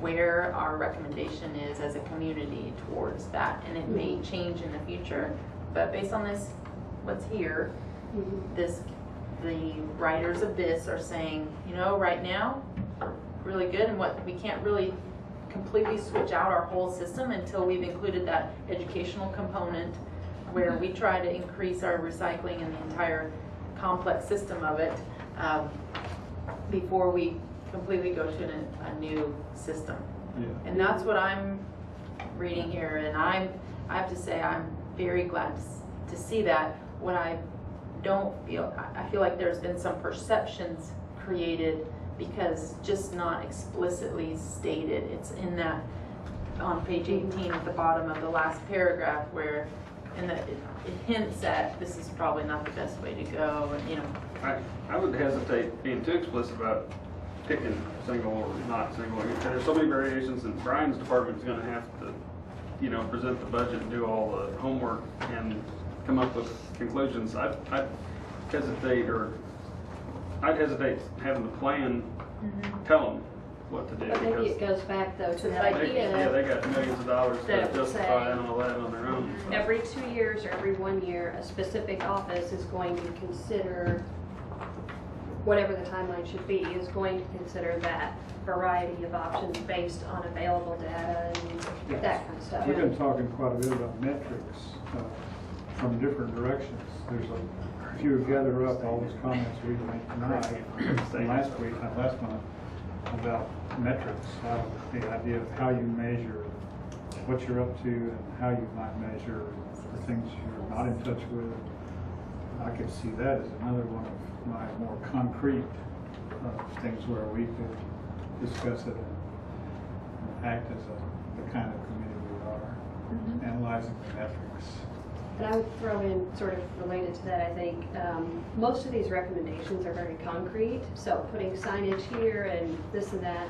where our recommendation is as a community towards that. And it may change in the future, but based on this, what's here, the writers of this are saying, you know, right now, really good, and what we can't really completely switch out our whole system until we've included that educational component where we try to increase our recycling and the entire complex system of it before we completely go to a new system. Yeah. And that's what I'm reading here, and I have to say I'm very glad to see that. What I don't feel, I feel like there's been some perceptions created because just not explicitly stated. It's in that, on page 18 at the bottom of the last paragraph where, and it hints at this is probably not the best way to go, and you know. I would hesitate being too explicit about picking single or not single. There's so many variations, and Brian's department is going to have to, you know, present the budget and do all the homework and come up with conclusions. I'd hesitate having the plan tell them what to do. But maybe because it goes back though to To that the idea. yeah, they got millions of dollars to That would justify say and all that on their own. So. Every 2 years or every 1 year, a specific office is going to consider, whatever the timeline should be, is going to consider that variety of options based on available data and that kind of stuff. We've been talking quite a bit about metrics from different directions. There's if you gather up all those comments we made tonight and last month about metrics, the idea of how you measure what you're up to and how you might measure the things you're not in touch with. I could see that as another one of my more concrete things where we could discuss it and act as the kind of committee we are, analyzing the metrics. And I would throw in, sort of related to that, I think, most of these recommendations are very concrete. So putting signage here and this and that,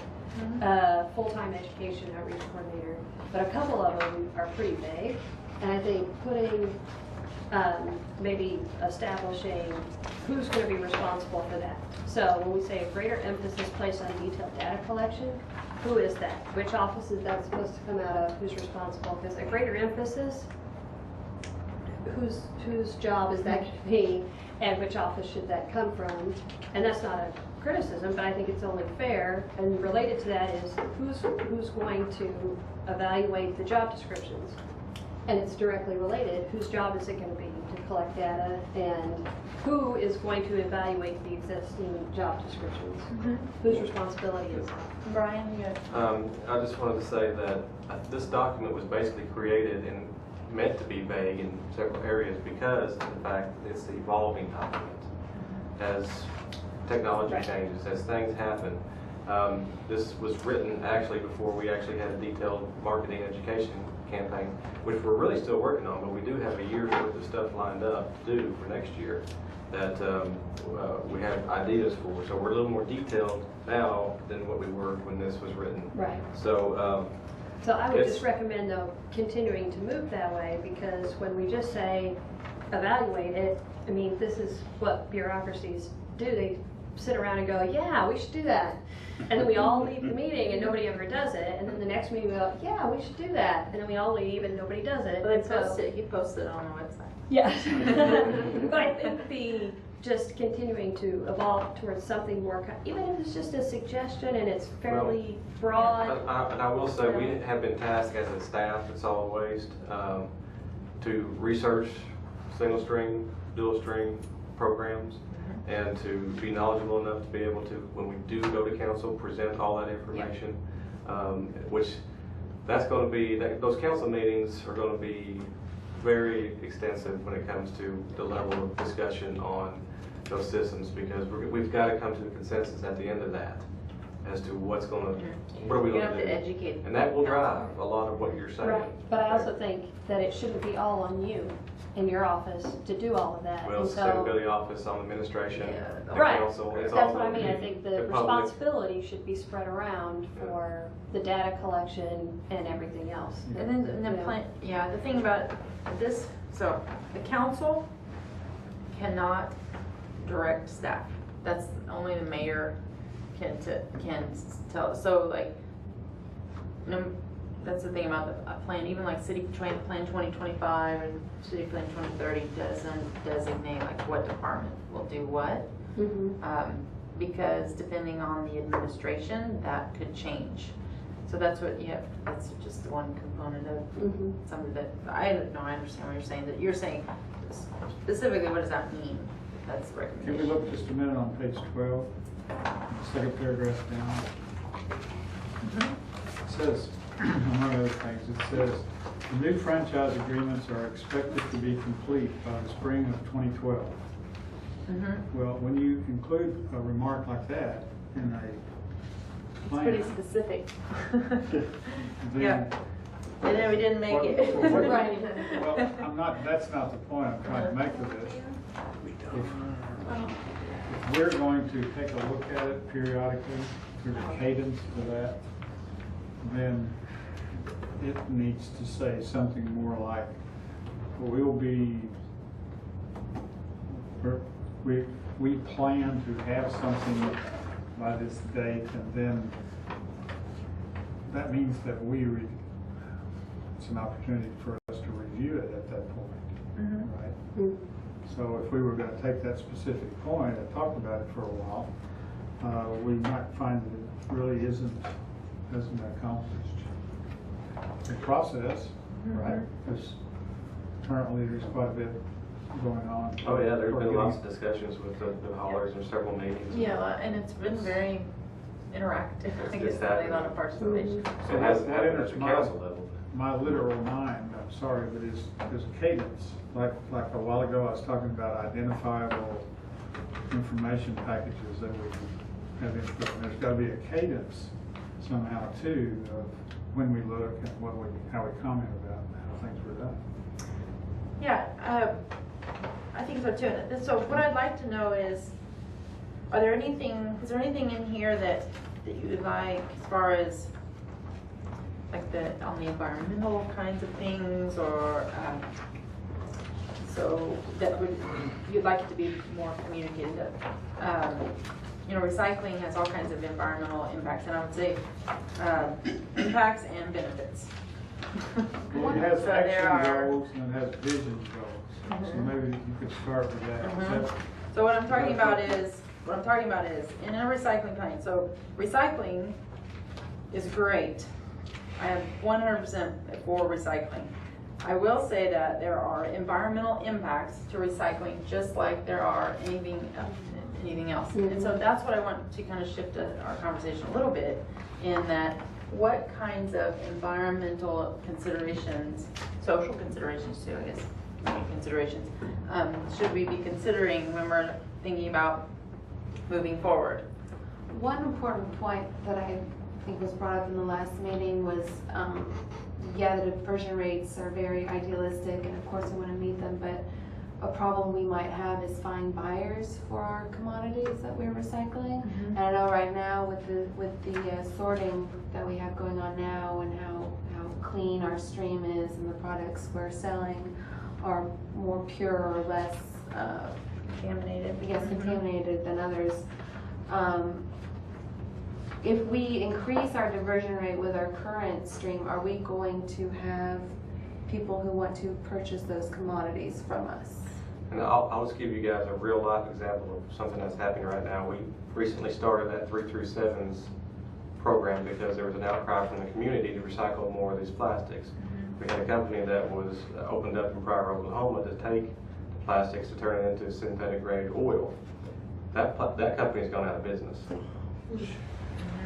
full-time education outreach coordinator. But a couple of them are pretty vague. And I think putting, maybe establishing who's going to be responsible for that. So when we say a greater emphasis placed on detailed data collection, who is that? Which office is that supposed to come out of? Who's responsible? Because a greater emphasis, whose job is that going to be, and which office should that come from? And that's not a criticism, but I think it's only fair. And related to that is who's going to evaluate the job descriptions? And it's directly related. Whose job is it going to be to collect data, and who is going to evaluate the existing job descriptions? Whose responsibility is that? Brian, you I just wanted to say that this document was basically created and meant to be vague in several areas because of the fact that it's the evolving document. As technology changes, as things happen, this was written actually before we actually had a detailed marketing education campaign, which we're really still working on, but we do have a year's worth of stuff lined up to do for next year that we have ideas for. So we're a little more detailed now than what we were when this was written. Right. So So I would just recommend, though, continuing to move that way, because when we just say evaluate it, I mean, this is what bureaucracies do. They sit around and go, yeah, we should do that. And then we all leave the meeting and nobody ever does it. And then the next meeting we go, yeah, we should do that. And then we all leave and nobody does it. Well, you post it on the website. Yes. But I think the just continuing to evolve towards something more, even if it's just a suggestion and it's fairly broad. And I will say, we have been tasked as a staff at Solid Waste to research single string, dual string programs, and to be knowledgeable enough to be able to, when we do go to council, present all that information, which that's going to be, those council meetings are going to be very extensive when it comes to the level of discussion on those systems, because we've got to come to a consensus at the end of that as to what's going to, what are we going to do. You have to educate. And that will drive a lot of what you're saying. Right. But I also think that it shouldn't be all on you in your office to do all of that. Well, And so- sustainability office, on administration, the Right. council, it's That's all what I the- mean. I think the public. responsibility should be spread around for the data collection and everything else. And then the thing about this, so the council cannot direct staff. That's only the mayor can tell. So like, that's the thing about the plan. Even like City Plan 2025 and City Plan 2030 doesn't designate like what department will do what. because depending on the administration, that could change. So that's what you have, that's just one component of some of it. I understand what you're saying, that you're saying specifically, what does that mean? That's the Can we recommendation. look just a minute on page 12, the second paragraph down? It says, among other things, it says, the new franchise agreements are expected to be complete by the spring of 2012. Well, when you include a remark like that in a plan, Pretty specific. Yeah. then And then we didn't make What- it. what- Right. well, that's not the point I'm trying to make with it. If we're going to take a look at it periodically, through the cadence of that, then it needs to say something more like, we plan to have something by this date, and then that means that it's an opportunity for us to review it at that point, right? So if we were going to take that specific point and talk about it for a while, we might find that it really hasn't accomplished the process, right? Because currently there's quite a bit going on. Oh, yeah, there's for been getting- lots of discussions with the haulers and several meetings. Yeah, and it's been very interactive. I think it's really a lot of participation. It has What happened at enters the my- council level. My literal mind, I'm sorry, but there's a cadence. Like a while ago, I was talking about identifiable information packages that we have input. And there's got to be a cadence somehow too of when we look and how we comment about how things were done. Yeah, I think so too. And so what I'd like to know is there anything in here that you would like as far as like on the environmental kinds of things, or so that you'd like it to be more communicated? Recycling has all kinds of environmental impacts, and I would say impacts and benefits. Well, it has So there action are- goals and it has vision goals. So maybe you could start with that. Is that- So what I'm talking about is in a recycling plant. So recycling is great. I am 100% for recycling. I will say that there are environmental impacts to recycling, just like there are anything else. And so that's what I want to kind of shift our conversation a little bit, in that what kinds of environmental considerations, social considerations too, I guess, considerations, should we be considering when we're thinking about moving forward? One important point that I think was brought up in the last meeting was, yeah, the diversion rates are very idealistic, and of course we want to meet them, but a problem we might have is find buyers for our commodities that we're recycling. And I know right now with the sorting that we have going on now, and how clean our stream is, and the products we're selling are more pure or less Contaminated. contaminated than others. If we increase our diversion rate with our current stream, are we going to have people who want to purchase those commodities from us? And I'll just give you guys a real life example of something that's happening right now. We recently started that 3 through 7s program because there was an outcry from the community to recycle more of these plastics. We had a company that was opened up in Pryor, Oklahoma to take the plastics to turn it into synthetic grade oil. That company's gone out of business.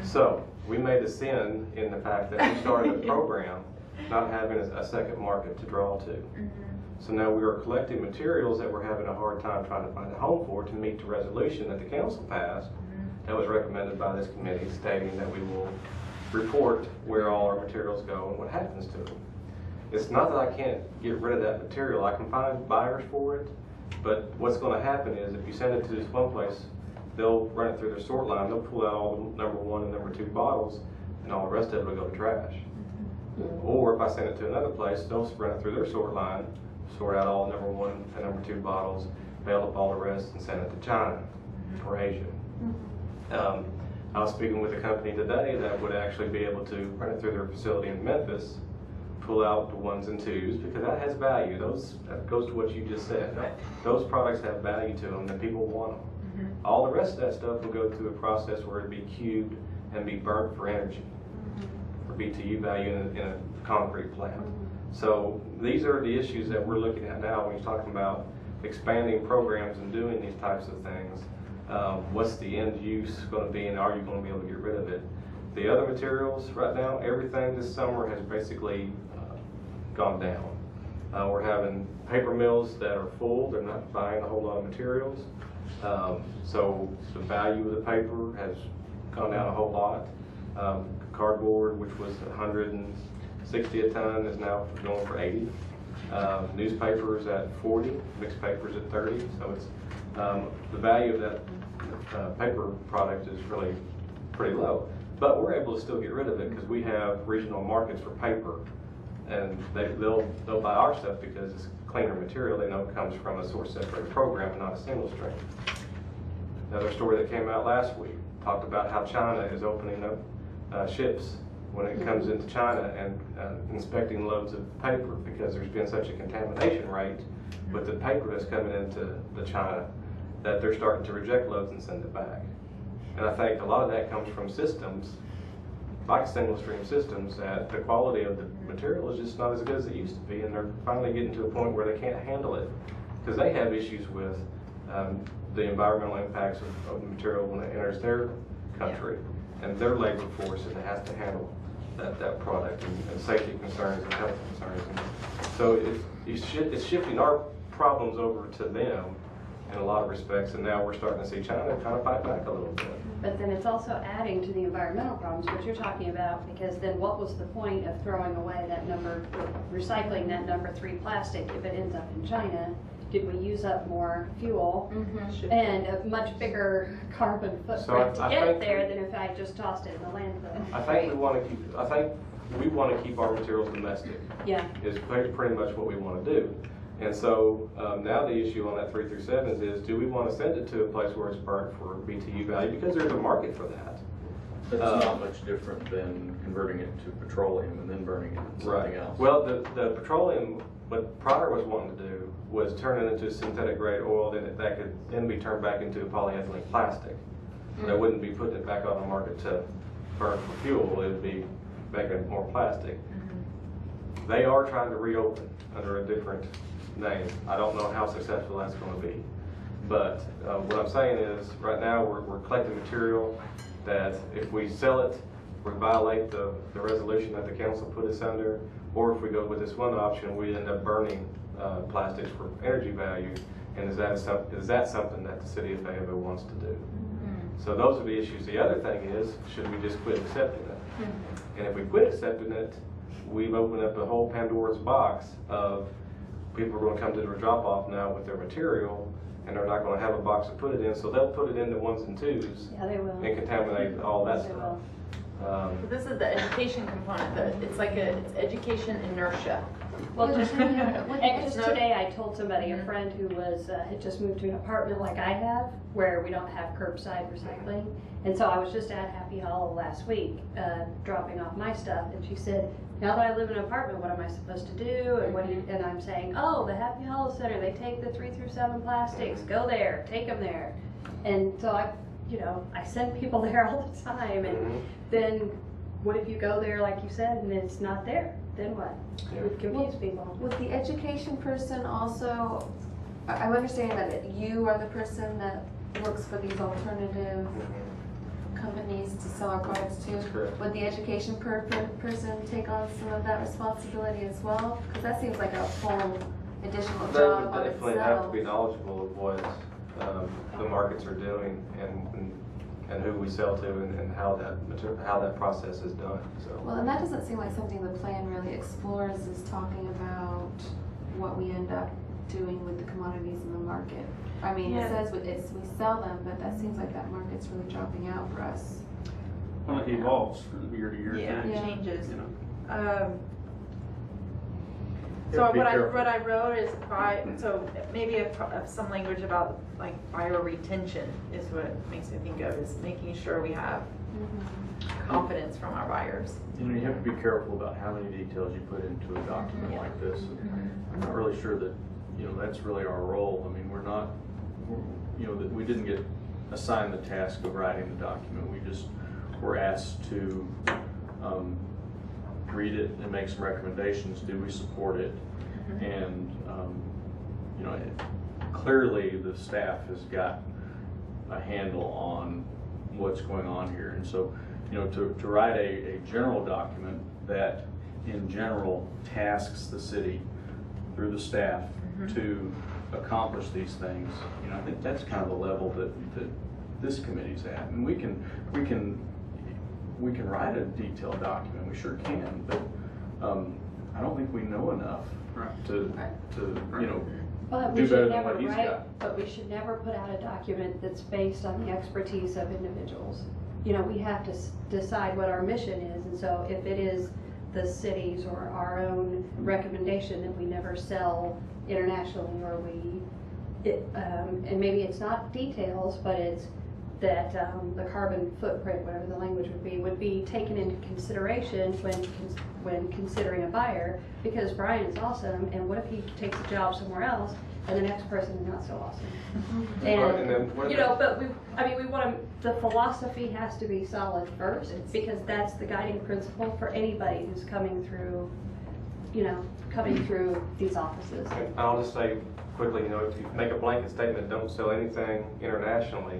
So we made a sin in the fact that we started a program not having a second market to draw to. So now we are collecting materials that we're having a hard time trying to find a home for to meet the resolution that the council passed that was recommended by this committee, stating that we will report where all our materials go and what happens to them. It's not that I can't get rid of that material. I can find buyers for it, but what's going to happen is if you send it to this one place, they'll run it through their sort line, they'll pull out all the number 1 and number 2 bottles, and all the rest of it will go to trash. Or if I send it to another place, they'll run it through their sort line, sort out all the number 1 and number 2 bottles, bail up all the rest, and send it to China or Asia. I was speaking with a company today that would actually be able to run it through their facility in Memphis, pull out the 1s and 2s, because that has value. That goes to what you just said. Those products have value to them, and people want them. All the rest of that stuff will go through a process where it'd be cubed and be burnt for energy, for BTU value in a concrete plant. So these are the issues that we're looking at now when you're talking about expanding programs and doing these types of things. What's the end use going to be, and are you going to be able to get rid of it? The other materials right now, everything this summer has basically gone down. We're having paper mills that are full. They're not buying a whole lot of materials. So the value of the paper has gone down a whole lot. Cardboard, which was 160 a ton, is now going for 80. Newspapers at 40, mixed papers at 30. So it's the value of that paper product is really pretty low. But we're able to still get rid of it because we have regional markets for paper, and they'll buy our stuff because it's cleaner material. They know it comes from a source separated program and not a single stream. Another story that came out last week talked about how China is opening up ships when it comes into China and inspecting loads of paper because there's been such a contamination rate with the paper that's coming into China that they're starting to reject loads and send it back. And I think a lot of that comes from systems, like single stream systems, that the quality of the material is just not as good as it used to be, and they're finally getting to a point where they can't handle it because they have issues with the environmental impacts of the material when it enters their country and their labor force that has to handle that product and safety concerns and health concerns. And so it's shifting our problems over to them in a lot of respects, and now we're starting to see China kind of fight back a little bit. But then it's also adding to the environmental problems, which you're talking about, because then what was the point of throwing away that recycling that number 3 plastic if it ends up in China? Did we use up more fuel and a much bigger carbon footprint to get there than if I just tossed it in the landfill? I think we want to keep our materials domestic. Yeah. Is pretty much what we want to do. And so now the issue on that 3 through 7s is, do we want to send it to a place where it's burnt for BTU value? Because there's a market for that. It's not much different than converting it to petroleum and then burning it into something else. Well, the petroleum, what Pryor was wanting to do was turn it into synthetic grade oil that could then be turned back into polyethylene plastic. They wouldn't be putting it back on the market to burn for fuel. It would be making it more plastic. They are trying to reopen under a different name. I don't know how successful that's going to be. But what I'm saying is, right now we're collecting material that if we sell it, we violate the resolution that the council put us under, or if we go with this one option, we end up burning plastics for energy value. And is that something that the city of Fayetteville wants to do? So those are the issues. The other thing is, should we just quit accepting it? And if we quit accepting it, we've opened up a whole Pandora's box of people are going to come to the drop-off now with their material, and they're not going to have a box to put it in, so they'll put it in the 1s and 2s and contaminate all that stuff. So this is the education component. It's like it's education inertia. Well, just today I told somebody, a friend who had just moved to an apartment like I have, where we don't have curbside recycling. And so I was just at Happy Hollow last week, dropping off my stuff, and she said, now that I live in an apartment, what am I supposed to do? And I'm saying, oh, the Happy Hollow Center, they take the 3 through 7 plastics, go there, take them there. And so I send people there all the time, and then what if you go there, like you said, and it's not there? Then what? It would confuse people. Would the education person also, I'm understanding that you are the person that looks for these alternative companies to sell our products to? That's correct. Would the education person take on some of that responsibility as well? Because that seems like a whole additional They job would on definitely have to be itself. knowledgeable of what the markets are doing and who we sell to and how that process is done. So. Well, and that doesn't seem like something the plan really explores, is talking about what we end up doing with the commodities in the market. I mean, it says we sell them, but that seems like that market's really dropping out for us. Well, it evolves from year to year. Yeah, too. it changes. You know. So Be what careful. I wrote is maybe some language about like bioretention is what it makes me think of, is making sure we have confidence from our buyers. You have to be careful about how many details you put into a document like this. I'm not really sure that that's really our role. I mean, we're not, that we didn't get assigned the task of writing the document. We just were asked to read it and make some recommendations. Do we support it? And you know, clearly the staff has got a handle on what's going on here, and so you know, to write a general document that in general tasks the city through the staff to accomplish these things, you know, I think that's kind of the level that this committee's at. And we can write a detailed document, we sure can, but I don't think we know enough to you know, But do we better should than never what he's got. but we should never put out a document that's based on the expertise of individuals. You know, we have to decide what our mission is, and so if it is the city's or our own recommendation that we never sell internationally, or and maybe it's not details, but it's that the carbon footprint, whatever the language would be taken into consideration when considering a buyer, because Brian is awesome, and what if he takes a job somewhere else and the next person is not so awesome? And you know, but we want to, the philosophy has to be solid first, because that's the guiding principle for anybody who's coming through, you know, these offices. And I'll just say quickly, you know, if you make a blanket statement, don't sell anything internationally.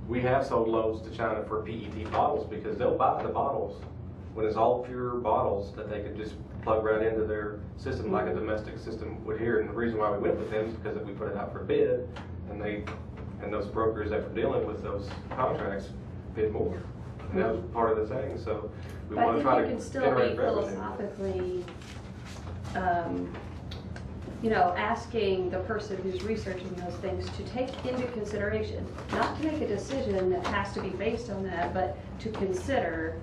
We have sold loads to China for PET bottles, because they'll buy the bottles when it's all pure bottles that they could just plug right into their system like a domestic system would here. And the reason why we went with them is because if we put it out for bid, and those brokers that were dealing with those contracts bid more. And that was part of the thing. So we want to try to But I think you can still generate be revenue. philosophically, you know, asking the person who's researching those things to take into consideration, not to make a decision that has to be based on that, but to consider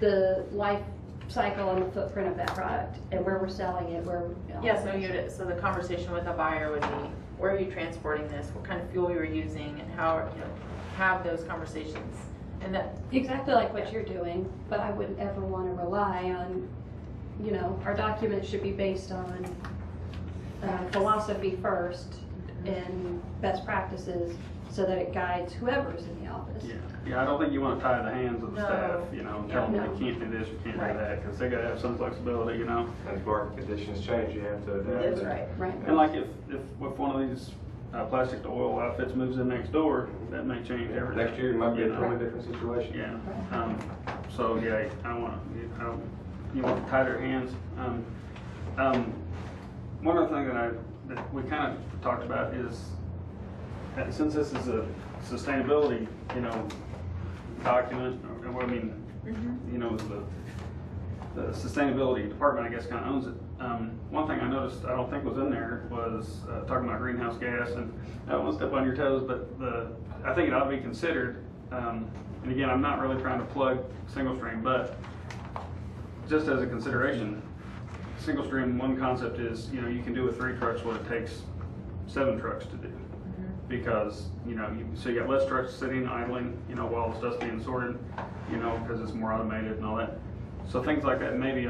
the life cycle and the footprint of that product and where we're selling it, where. Yeah, so the conversation with a buyer would be, where are you transporting this? What kind of fuel you're using, and how, you know, have those conversations. And that Exactly like what you're doing, but I wouldn't ever want to rely on, you know, our documents should be based on philosophy first and best practices, so that it guides whoever's in the office. Yeah, I don't think you want to tie the hands of the No. staff, you know, tell them No. they can't do this, you can't do that, because they gotta have some flexibility, you know. As market conditions change, you have to adapt. That's right. Right. And like if one of these plastic to oil outfits moves in next door, that may change everything. Next year, it might be you a know. totally different situation. Yeah, so yeah, you want tighter hands. One other thing that we kind of talked about is, since this is a sustainability, you know, document, or I mean, you know, the sustainability department, I guess, kind of owns it. One thing I noticed, I don't think was in there, was talking about greenhouse gas, and I don't want to step on your toes, but I think it ought to be considered. And again, I'm not really trying to plug single stream, but just as a consideration, single stream, one concept is, you know, you can do with 3 trucks what it takes 7 trucks to do. Because, you know, so you got less trucks sitting idling, you know, while the stuff's being sorted, you know, because it's more automated and all that. So things like that maybe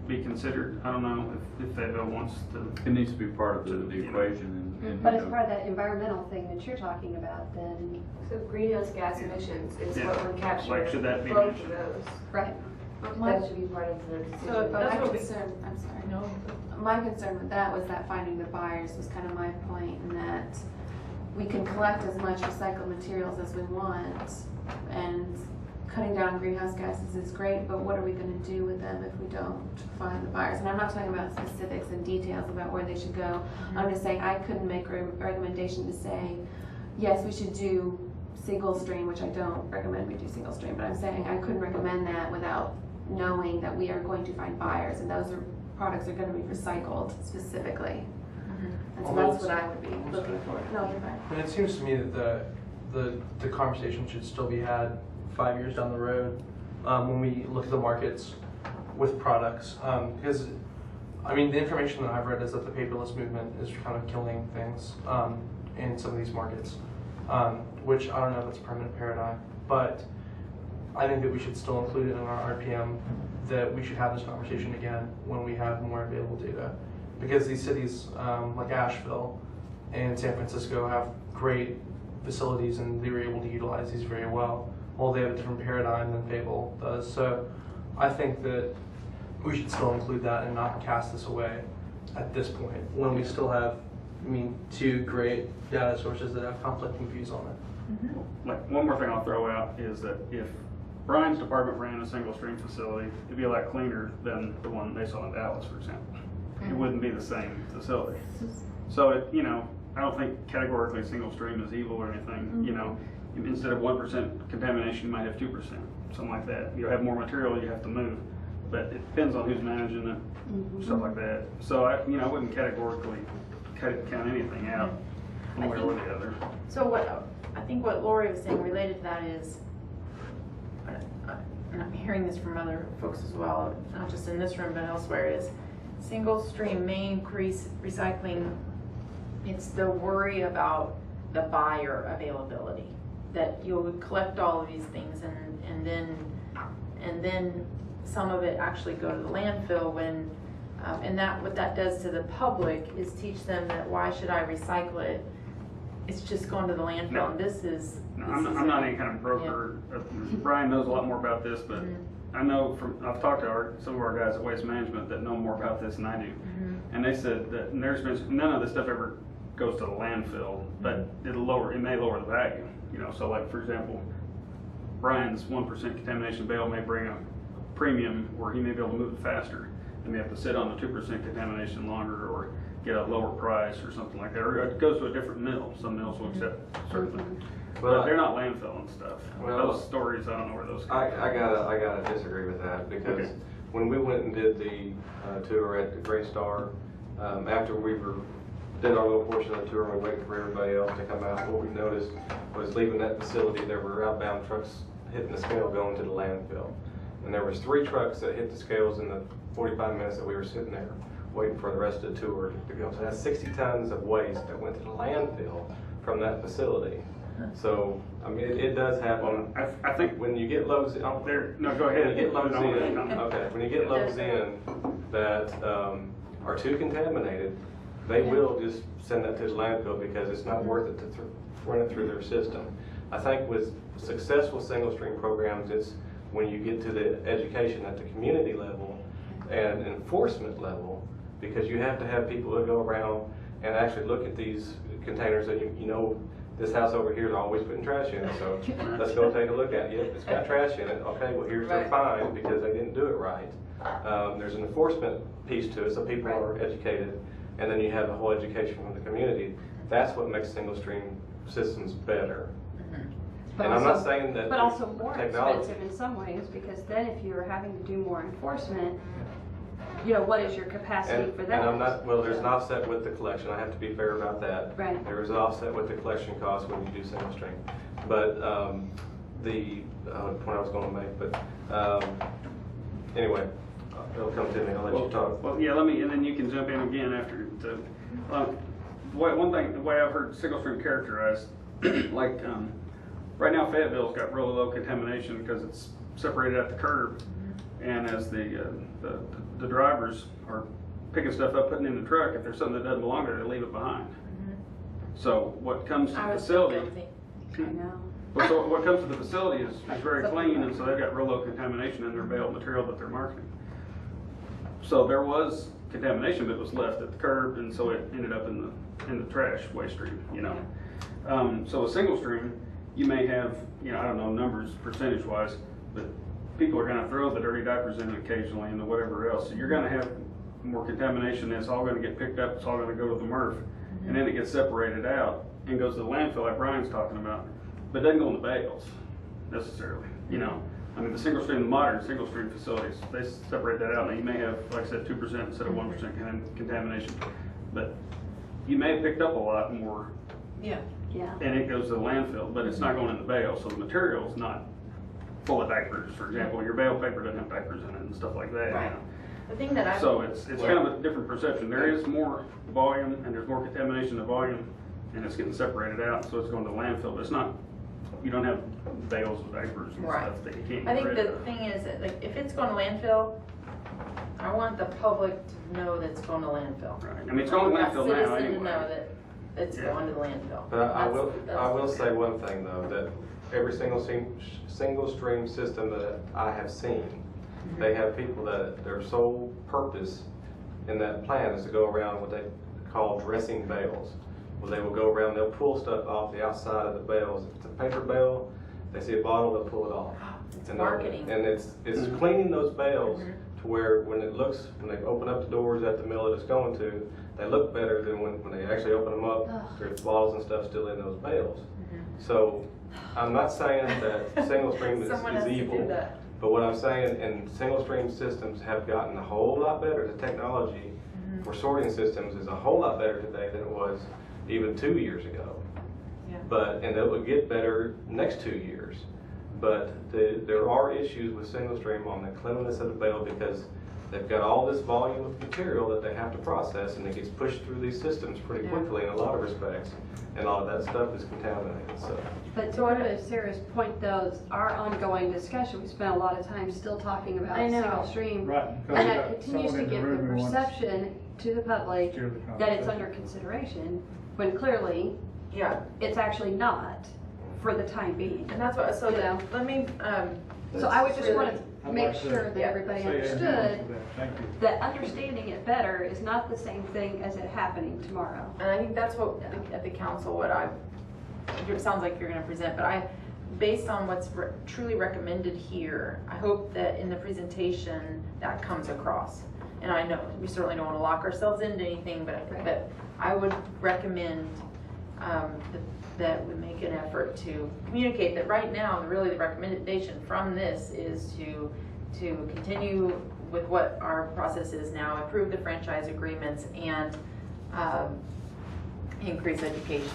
be considered. I don't know if Fayetteville wants to. It needs to be part of the equation. And But you as know, part of that environmental thing that you're talking about, then, So greenhouse gas emissions is Yeah. what we're capturing. Like, should that be both mentioned? of those. right. That should be part of the decision. So if But That's my what we- concern, I'm sorry. No. My concern with that was that finding the buyers was kind of my point, in that we can collect as much recycled materials as we want, and cutting down greenhouse gases is great, but what are we gonna do with them if we don't find the buyers? And I'm not talking about specifics and details about where they should go. I'm just saying I couldn't make a recommendation to say, yes, we should do single stream, which I don't recommend we do single stream, but I'm saying I couldn't recommend that without knowing that we are going to find buyers, and those products are gonna be recycled specifically. And so that's what I would be looking for. No, you're fine. And it seems to me that the conversation should still be had 5 years down the road, when we look at the markets with products. Because, I mean, the information that I've read is that the paperless movement is kind of killing things in some of these markets, which I don't know if that's a permanent paradigm, but I think that we should still include it in our RPM, that we should have this conversation again when we have more available data. Because these cities like Asheville and San Francisco have great facilities, and they were able to utilize these very well. Well, they have a different paradigm than Fable does. So I think that we should still include that and not cast this away at this point, when we still have, two great data sources that have conflicting views on it. Like, one more thing I'll throw out is that if Brian's department ran a single stream facility, it'd be a lot cleaner than the one they saw in Dallas, for example. It wouldn't be the same facility. So I don't think categorically single stream is evil or anything. Instead of 1% contamination, you might have 2%, something like that. You have more material you have to move, but it depends on who's managing it, stuff like that. So I wouldn't categorically count anything out one way or the other. So I think what Lori was saying related to that is, and I'm hearing this from other folks as well, not just in this room but elsewhere, is single stream may increase recycling. It's the worry about the buyer availability, that you'll collect all of these things and then some of it actually go to the landfill when and that what that does to the public is teach them that why should I recycle it? It's just going to the landfill. No. And this is. I'm not any kind of broker. Yeah. Brian knows a lot more about this, but I know I've talked to some of our guys at Waste Management that know more about this than I do, and they said that there's been none of this stuff ever goes to the landfill, but it may lower the value. So like for example, Brian's 1% contamination bale may bring a premium where he may be able to move it faster. They may have to sit on the 2% contamination longer or get a lower price or something like that. Or it goes to a different mill. Some mills will accept certain things. But they're not landfill and stuff. Well, those stories, I don't know where those come from. I gotta disagree with that, because when we went and did the tour at the Great Star, after we did our little portion of the tour and we waited for everybody else to come out, what we noticed was leaving that facility, there were outbound trucks hitting the scale going to the landfill. And there was 3 trucks that hit the scales in the 45 minutes that we were sitting there waiting for the rest of the tour to go. So that's 60 tons of waste that went to the landfill from that facility. So, it does happen. I think when you get loads out there, no, go ahead. When you get loads in, okay, when you get loads in that are too contaminated, they will just send that to the landfill because it's not worth it to run it through their system. I think with successful single stream programs, it's when you get to the education at the community level and enforcement level, because you have to have people that go around and actually look at these containers that this house over here is always putting trash in it, so let's go take a look at it. Yep, it's got trash in it. Okay, well here's their fine because they didn't do it right. There's an enforcement piece to it, so people are educated, and then you have the whole education from the community. That's what makes single stream systems better. But and also, I'm not saying that but also more technology. expensive in some ways, because then if you're having to do more enforcement, what is your capacity for that? And I'm not, well, there's an offset with the collection. I have to be fair about that. Right. There is an offset with the collection cost when you do single stream. But the point I was going to make, but anyway, it'll come to me. I'll let you talk. Well, yeah, and then you can jump in again after. The way I've heard single stream characterized, like right now Fayetteville's got really low contamination because it's separated at the curb, and as the drivers are picking stuff up, putting it in the truck, if there's something that doesn't belong there, they leave it behind. So what comes to the facility, so what comes to the facility is very clean, and so they've got real low contamination in their baled material that they're marketing. So there was contamination that was left at the curb, and so it ended up in the trash waste stream. So a single stream, you may have I don't know numbers percentage wise, but people are going to throw the dirty diapers in occasionally and the whatever else. So you're going to have more contamination. It's all going to get picked up. It's all going to go to the MRF, and then it gets separated out and goes to the landfill, like Brian's talking about. But it doesn't go in the bales necessarily. The single stream, the modern single stream facilities, they separate that out. Now you may have, like I said, 2% instead of 1% contamination, but you may have picked up a lot more. Yeah. And it goes to the landfill, but it's not going in the bale, so the material is not full of diapers, for example. Your bale paper doesn't have diapers in it and stuff like that. Right. The thing that so it's kind of a different perception. There is more volume and there's more contamination in volume, and it's getting separated out, so it's going to the landfill. But it's not. You don't have bales of diapers and stuff that you can't. I think the thing is that if it's going to landfill, I want the public to know that it's going to landfill. Right. It's going to landfill now anyway. To know that it's going to the landfill. But I will That's- say one thing though, that every single stream system that I have seen, they have people that their sole purpose in that plan is to go around what they call dressing bales. Well, they will go around, they'll pull stuff off the outside of the bales. If it's a paper bale, they see a bottle, they'll pull it off. It's And marketing. And it's cleaning those bales to where when they open up the doors at the mill that it's going to, they look better than when they actually open them up. There's bottles and stuff still in those bales. So I'm not saying that single stream Someone has is to do evil. that. But what I'm saying, and single stream systems have gotten a whole lot better. The technology for sorting systems is a whole lot better today than it was even 2 years ago. Yeah. And it will get better next 2 years. But there are issues with single stream on the cleanliness of the bale because they've got all this volume of material that they have to process, and it gets pushed through these systems pretty quickly in a lot of respects. And a lot of that stuff is contaminated. So. But to go to Sarah's point though, our ongoing discussion, we spent a lot of time still talking about I know. single stream. Right, because And we that got continues someone to in the give room the who wants perception to the public steer the that it's conversation. under consideration, when clearly Yeah, it's actually not for the time being. and that's what, so You know. let me, So I would just want to I'd make like to sure that everybody say amen understood to that. Thank you. that understanding it better is not the same thing as it happening tomorrow. and I think that's what, at the council, it sounds like you're gonna present, but based on what's truly recommended here, I hope that in the presentation, that comes across. And I know, we certainly don't wanna lock ourselves into anything, but I think that I would recommend, that we make an effort to communicate that right now, really the recommendation from this is to continue with what our process is now, improve the franchise agreements and increase education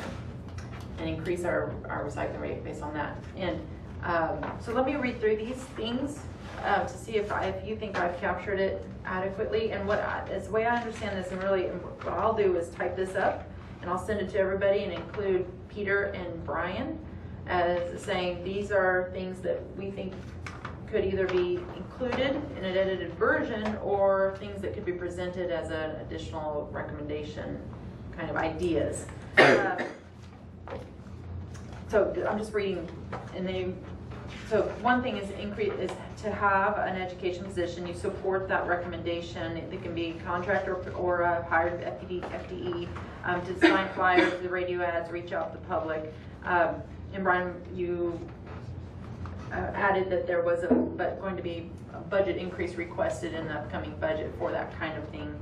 and increase our recycling rate based on that. And so let me read through these things to see if you think I've captured it adequately. And as the way I understand this, and really what I'll do is type this up and I'll send it to everybody and include Peter and Brian as saying these are things that we think could either be included in an edited version or things that could be presented as an additional recommendation kind of ideas. So I'm just reading, and so one thing is to have an education position. You support that recommendation. It can be contract or a hired FTE to design flyers, the radio ads, reach out to the public. And Brian, you added that there was going to be a budget increase requested in the upcoming budget for that kind of thing.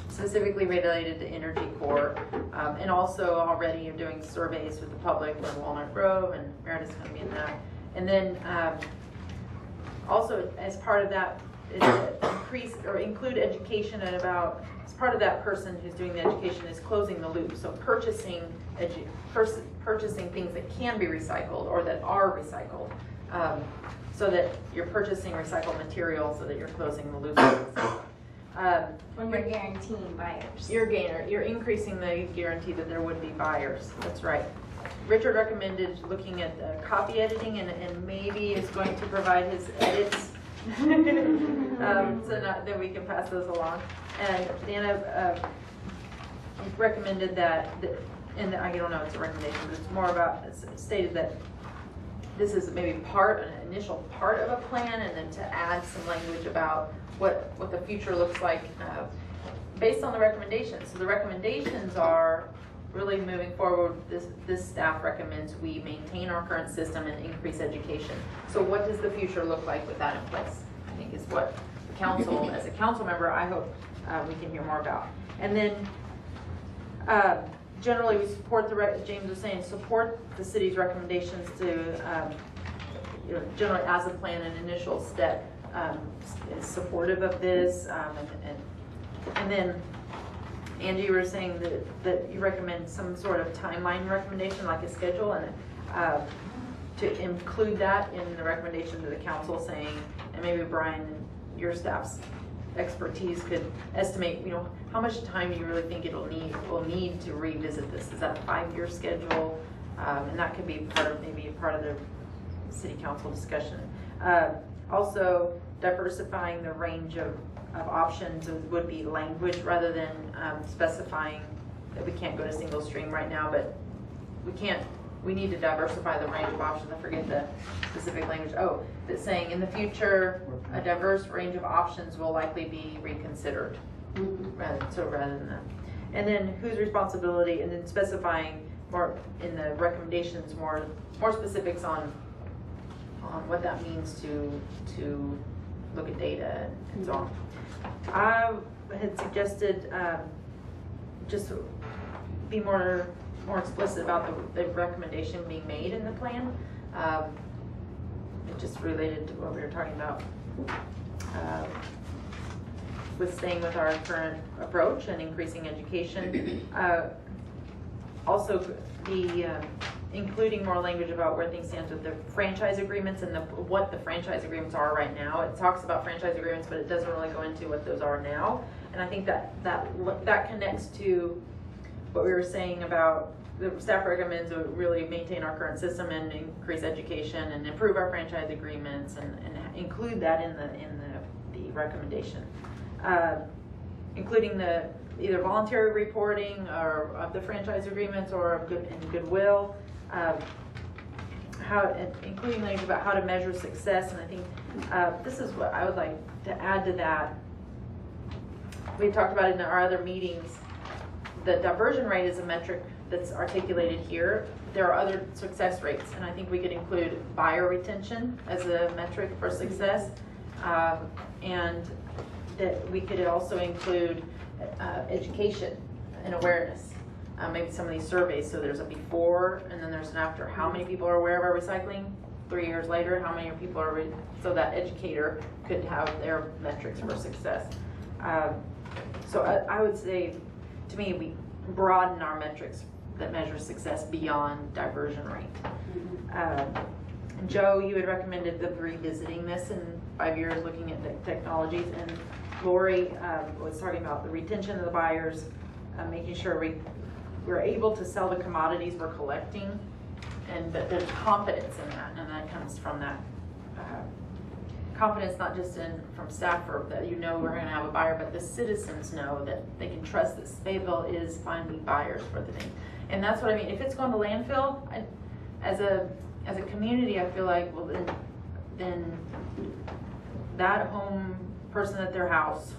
Specifically related to Energy Corps, and also already you're doing surveys with the public with Walnut Grove, and Meredith's going to be in that. And then also as part of that is increase or include education at about, as part of that person who's doing the education is closing the loop. So purchasing things that can be recycled or that are recycled, so that you're purchasing recycled material so that you're closing the loop. When you're guaranteeing buyers. You're increasing the guarantee that there would be buyers. That's right. Richard recommended looking at copy editing and maybe is going to provide his edits so that we can pass those along. And Dana recommended that, and I don't know, it's a recommendation, but it's more about, it's stated that this is maybe an initial part of a plan, and then to add some language about what the future looks like based on the recommendations. So the recommendations are really moving forward. This staff recommends we maintain our current system and increase education. So what does the future look like with that in place? I think is what the council, as a council member, I hope we can hear more about. And then generally we support James was saying, support the city's recommendations to generally as a plan, an initial step is supportive of this, and then Angie, you were saying that you recommend some sort of timeline recommendation, like a schedule, and to include that in the recommendation to the council, saying, and maybe Brian, your staff's expertise could estimate, how much time you really think we'll need to revisit this. Is that a 5-year schedule? And that could be maybe part of the city council discussion. Also, diversifying the range of options would be language rather than specifying that we can't go to single stream right now, but we need to diversify the range of options. I forget the specific language. Oh, that's saying in the future, a diverse range of options will likely be reconsidered. Rather than that. And then whose responsibility, and then specifying more in the recommendations, more specifics on what that means to look at data and so on. I had suggested just be more explicit about the recommendation being made in the plan. It just related to what we were talking about with staying with our current approach and increasing education. Also, including more language about where things stand with the franchise agreements and what the franchise agreements are right now. It talks about franchise agreements, but it doesn't really go into what those are now. And I think that connects to what we were saying about the staff recommends to really maintain our current system and increase education and improve our franchise agreements and include that in the recommendation, including the either voluntary reporting or of the franchise agreements or of goodwill, including language about how to measure success. And I think this is what I would like to add to that. We talked about it in our other meetings. The diversion rate is a metric that's articulated here. There are other success rates, and I think we could include buyer retention as a metric for success, and that we could also include education and awareness. Maybe some of these surveys, so there's a before and then there's an after. How many people are aware of our recycling? 3 years later, how many people are, so that educator could have their metrics for success. So I would say, to me, we broaden our metrics that measure success beyond diversion rate. Joe, you had recommended the revisiting this in 5 years, looking at the technologies, and Lori was talking about the retention of the buyers, making sure we're able to sell the commodities we're collecting, and that there's confidence in that, and that comes from that confidence, not just from staff or that we're going to have a buyer, but the citizens know that they can trust that Fayetteville is finding buyers for the thing. And that's what I mean. If it's going to landfill, as a community, I feel like, well, then that home person at their house,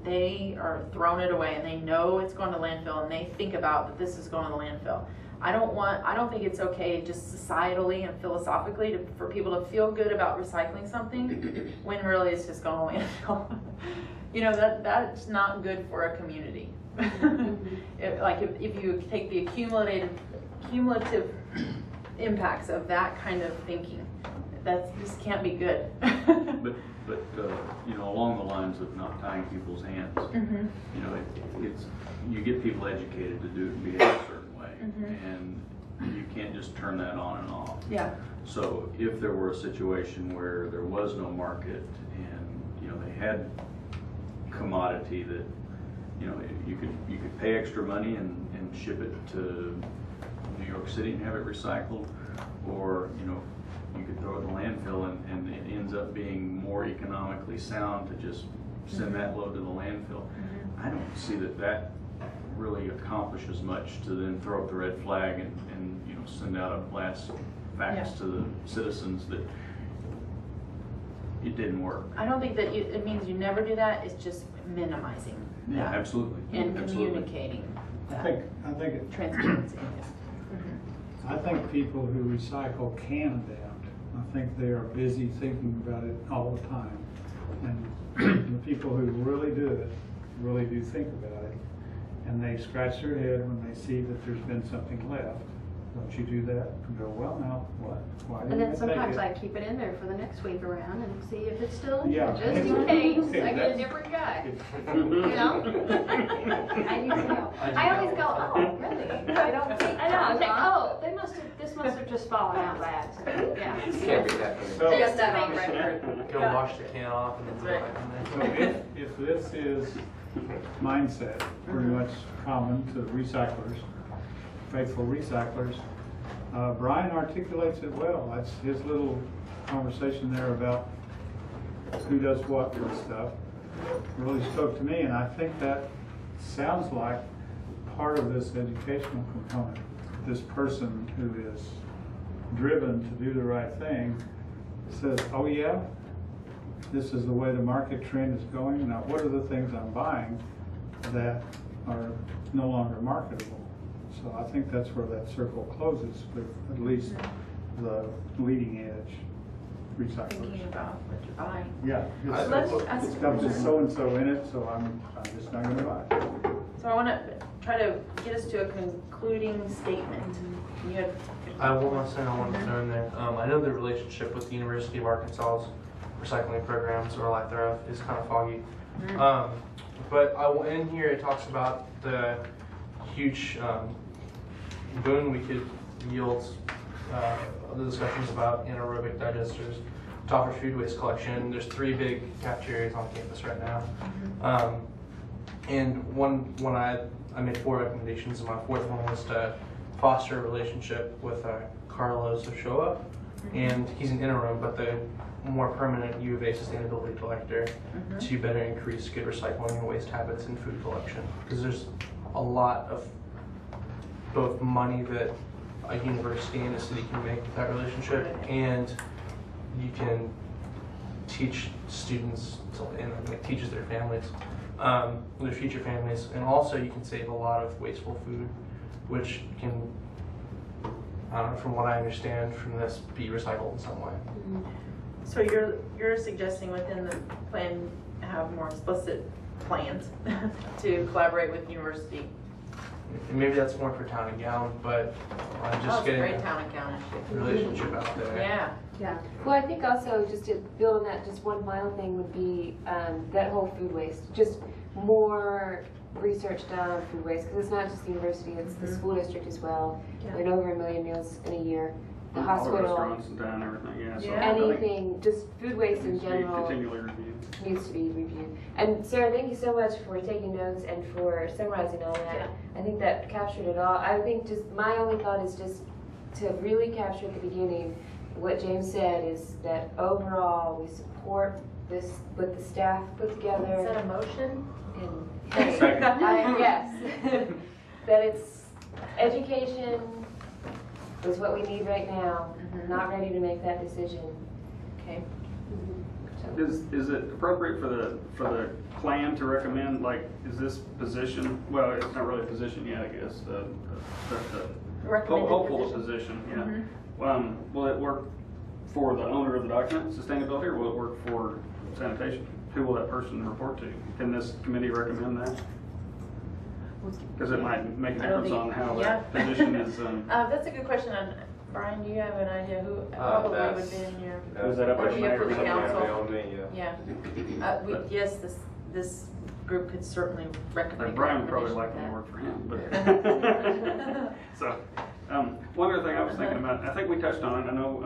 they are throwing it away and they know it's going to landfill and they think about that this is going to landfill. I don't think it's okay just societally and philosophically for people to feel good about recycling something when really it's just going to landfill. That's not good for a community. If you take the cumulative impacts of that kind of thinking, that just can't be good. But along the lines of not tying people's hands, it's you get people educated to behave a certain way, and you can't just turn that on and off. Yeah. So if there were a situation where there was no market and they had commodity that you could pay extra money and ship it to New York City and have it recycled, or you could throw it in the landfill and it ends up being more economically sound to just send that load to the landfill. I don't see that really accomplishes much to then throw up the red flag and send out a blast fax to the citizens that it didn't work. I don't think that it means you never do that. It's just minimizing. Yeah, absolutely. And communicating. I think it, transparency. I think people who recycle can adapt. I think they are busy thinking about it all the time. And the people who really do it really do think about it. And they scratch their head when they see that there's been something left. Don't you do that? And go, well, now what? Why didn't And then I take sometimes it? I keep it in there for the next sweep around and see if it's still in Yeah. there, just in case Okay, I get a that's- different guy. I usually go. I always go, oh, really? I don't think. I know. I think, oh, this must have just fallen out by accident. Yeah. Can't be that. So, Just to make record. Go wash the can off and then put it back in there. so if this is mindset, pretty much common to recyclers, faithful recyclers, Brian articulates it well. That's his little conversation there about who does what and stuff really spoke to me, and I think that sounds like part of this educational component, this person who is driven to do the right thing says, oh yeah, this is the way the market trend is going. Now, what are the things I'm buying that are no longer marketable? So I think that's where that circle closes with at least the leading edge recyclers. Thinking about what you're buying. Yeah. So let's ask- Stuff is so-and-so in it, so I'm just not gonna buy it. So I want to try to get us to a concluding statement. You had. I have one last thing I wanted to throw in there. I know the relationship with the University of Arkansas's recycling programs, or lack thereof, is kind of foggy. But in here it talks about the huge boon we could yield. The discussions about anaerobic digesters to offer food waste collection. There's 3 big cafeterias on campus right now. And one I made 4 recommendations, and my 4th one was to foster a relationship with Carlos Ochoa, and he's an interim, but the more permanent U of A sustainability director, to better increase good recycling and waste habits in food collection. Because there's a lot of both money that a university and a city can make with that relationship, and you can teach students and like teaches their families, their future families, and also you can save a lot of wasteful food, which can, I don't know, from what I understand from this, be recycled in some way. So you're suggesting within the plan have more explicit plans to collaborate with university. And maybe that's more for town and gown, but I'm just getting Great town and gown. a relationship out there. Yeah. Yeah. Well, I think also, just to build on that, just one final thing would be that whole food waste. Just more research done on food waste, because it's not just the university, it's the school district as well. Yeah. There are over 1 million meals in a year. The All hospital, the restaurants in town, everything, yeah. So Yeah. I think anything, just food waste in needs to be general continually reviewed. needs to be reviewed. And Sarah, thank you so much for taking notes and for summarizing all that. Yeah. I think that captured it all. I think just my only thought is just to really capture at the beginning what James said, is that overall we support this, what the staff put together. Is that a motion? And yes, that it's education is what we need right now. Not ready to make that decision. Okay. Is it appropriate for the plan to recommend, like, is this position, well, it's not really a position yet, I guess, Recommended hopeful position. position, yeah. Will it work for the owner of the document, sustainability, or will it work for sanitation? Who will that person report to? Can this committee recommend that? Because it might make a I don't difference on think- how yeah. that position is. That's a good question. Brian, do you have an idea who probably would be in your? Is that up Would to be the up to mayor? the council? Yeah. Yeah. Yes, this group could certainly recommend. Brian would probably like me to work for him, but. So, one other thing I was thinking about, I think we touched on it, I know,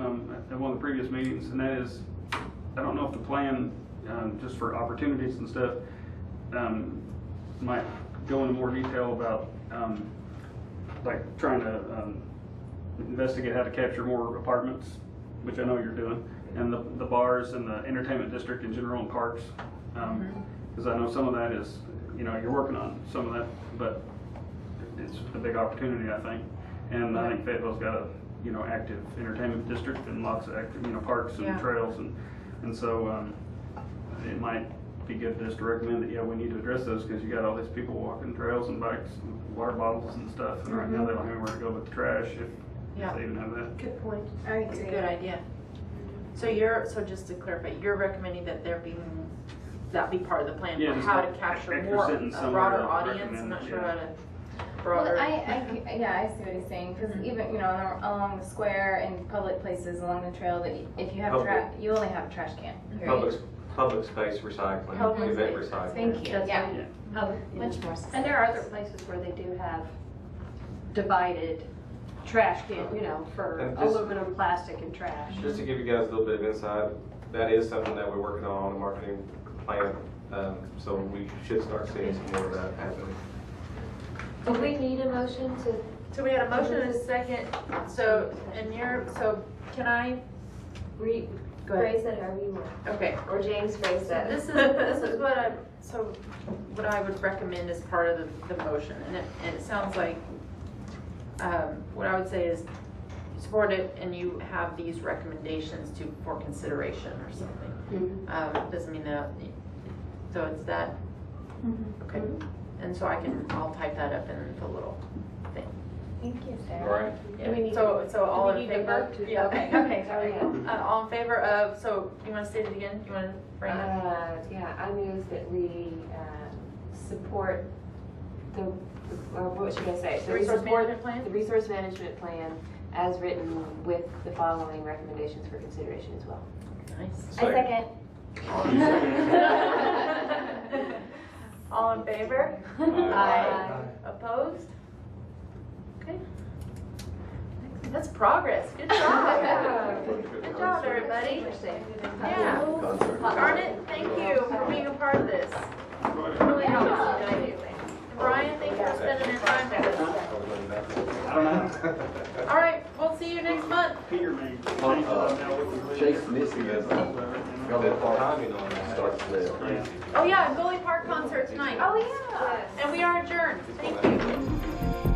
at one of the previous meetings, and that is, I don't know if the plan, just for opportunities and stuff, might go into more detail about, like trying to, investigate how to capture more apartments, which I know you're doing, and the bars and the entertainment district in general and parks. Because I know some of that is, you're working on some of that, but it's a big opportunity, I think. And I think Fayetteville's got a, active entertainment district and lots of active, parks and trails, and so it might be good just to recommend that, we need to address those, because you got all these people walking trails and bikes, and water bottles and stuff, and right now they don't have anywhere to go but the trash, if they even have that. Good point. I think it's a good idea. So just to clarify, you're recommending that that be part of the plan Yeah, for just how like to capture extra more, sentence a somewhere broader to audience? recommend I'm not it, sure yeah. how to Well, broader. I see what he's saying, because even, along the square and public places along the trail, that if you have you only have a trash can, period. Public space recycling, Public event space. recycling. Thank you, That's yeah. Much more. And there are other places where they do have divided trash can, for And just- aluminum, plastic, and trash. Just to give you guys a little bit of insight, that is something that we're working on a marketing plan. So we should start seeing some more of that happening. Do we need a motion to? So we had a motion and a second, so can I Go ahead. Phrase that however you want. Okay. Or James phrase that. This is what I would recommend as part of the motion, and it sounds like, what I would say is you support it and you have these recommendations for consideration or something. Doesn't mean that, so it's that, okay. And so I'll type that up in the little thing. Thank you, Sarah. All right. Yeah. So all in favor? Yeah. Okay, sorry. All in favor of, so you want to state it again? You want to bring it? Yeah, I move that we support what should I say? The resource management plan? The resource management plan as written with the following recommendations for consideration as well. Nice. I second. All in favor? Aye. Opposed? Okay. That's progress. Good job. Good job, everybody. Yeah. Garnet, thank you for being a part of this. Really helps. And Brian, thank you for spending your time with us. I don't know. All right, we'll see you next month. Peter may. Chase Missy is Gully Park starts there. Oh yeah, Gully Park concert tonight. Oh, yeah. And we are adjourned. Thank you.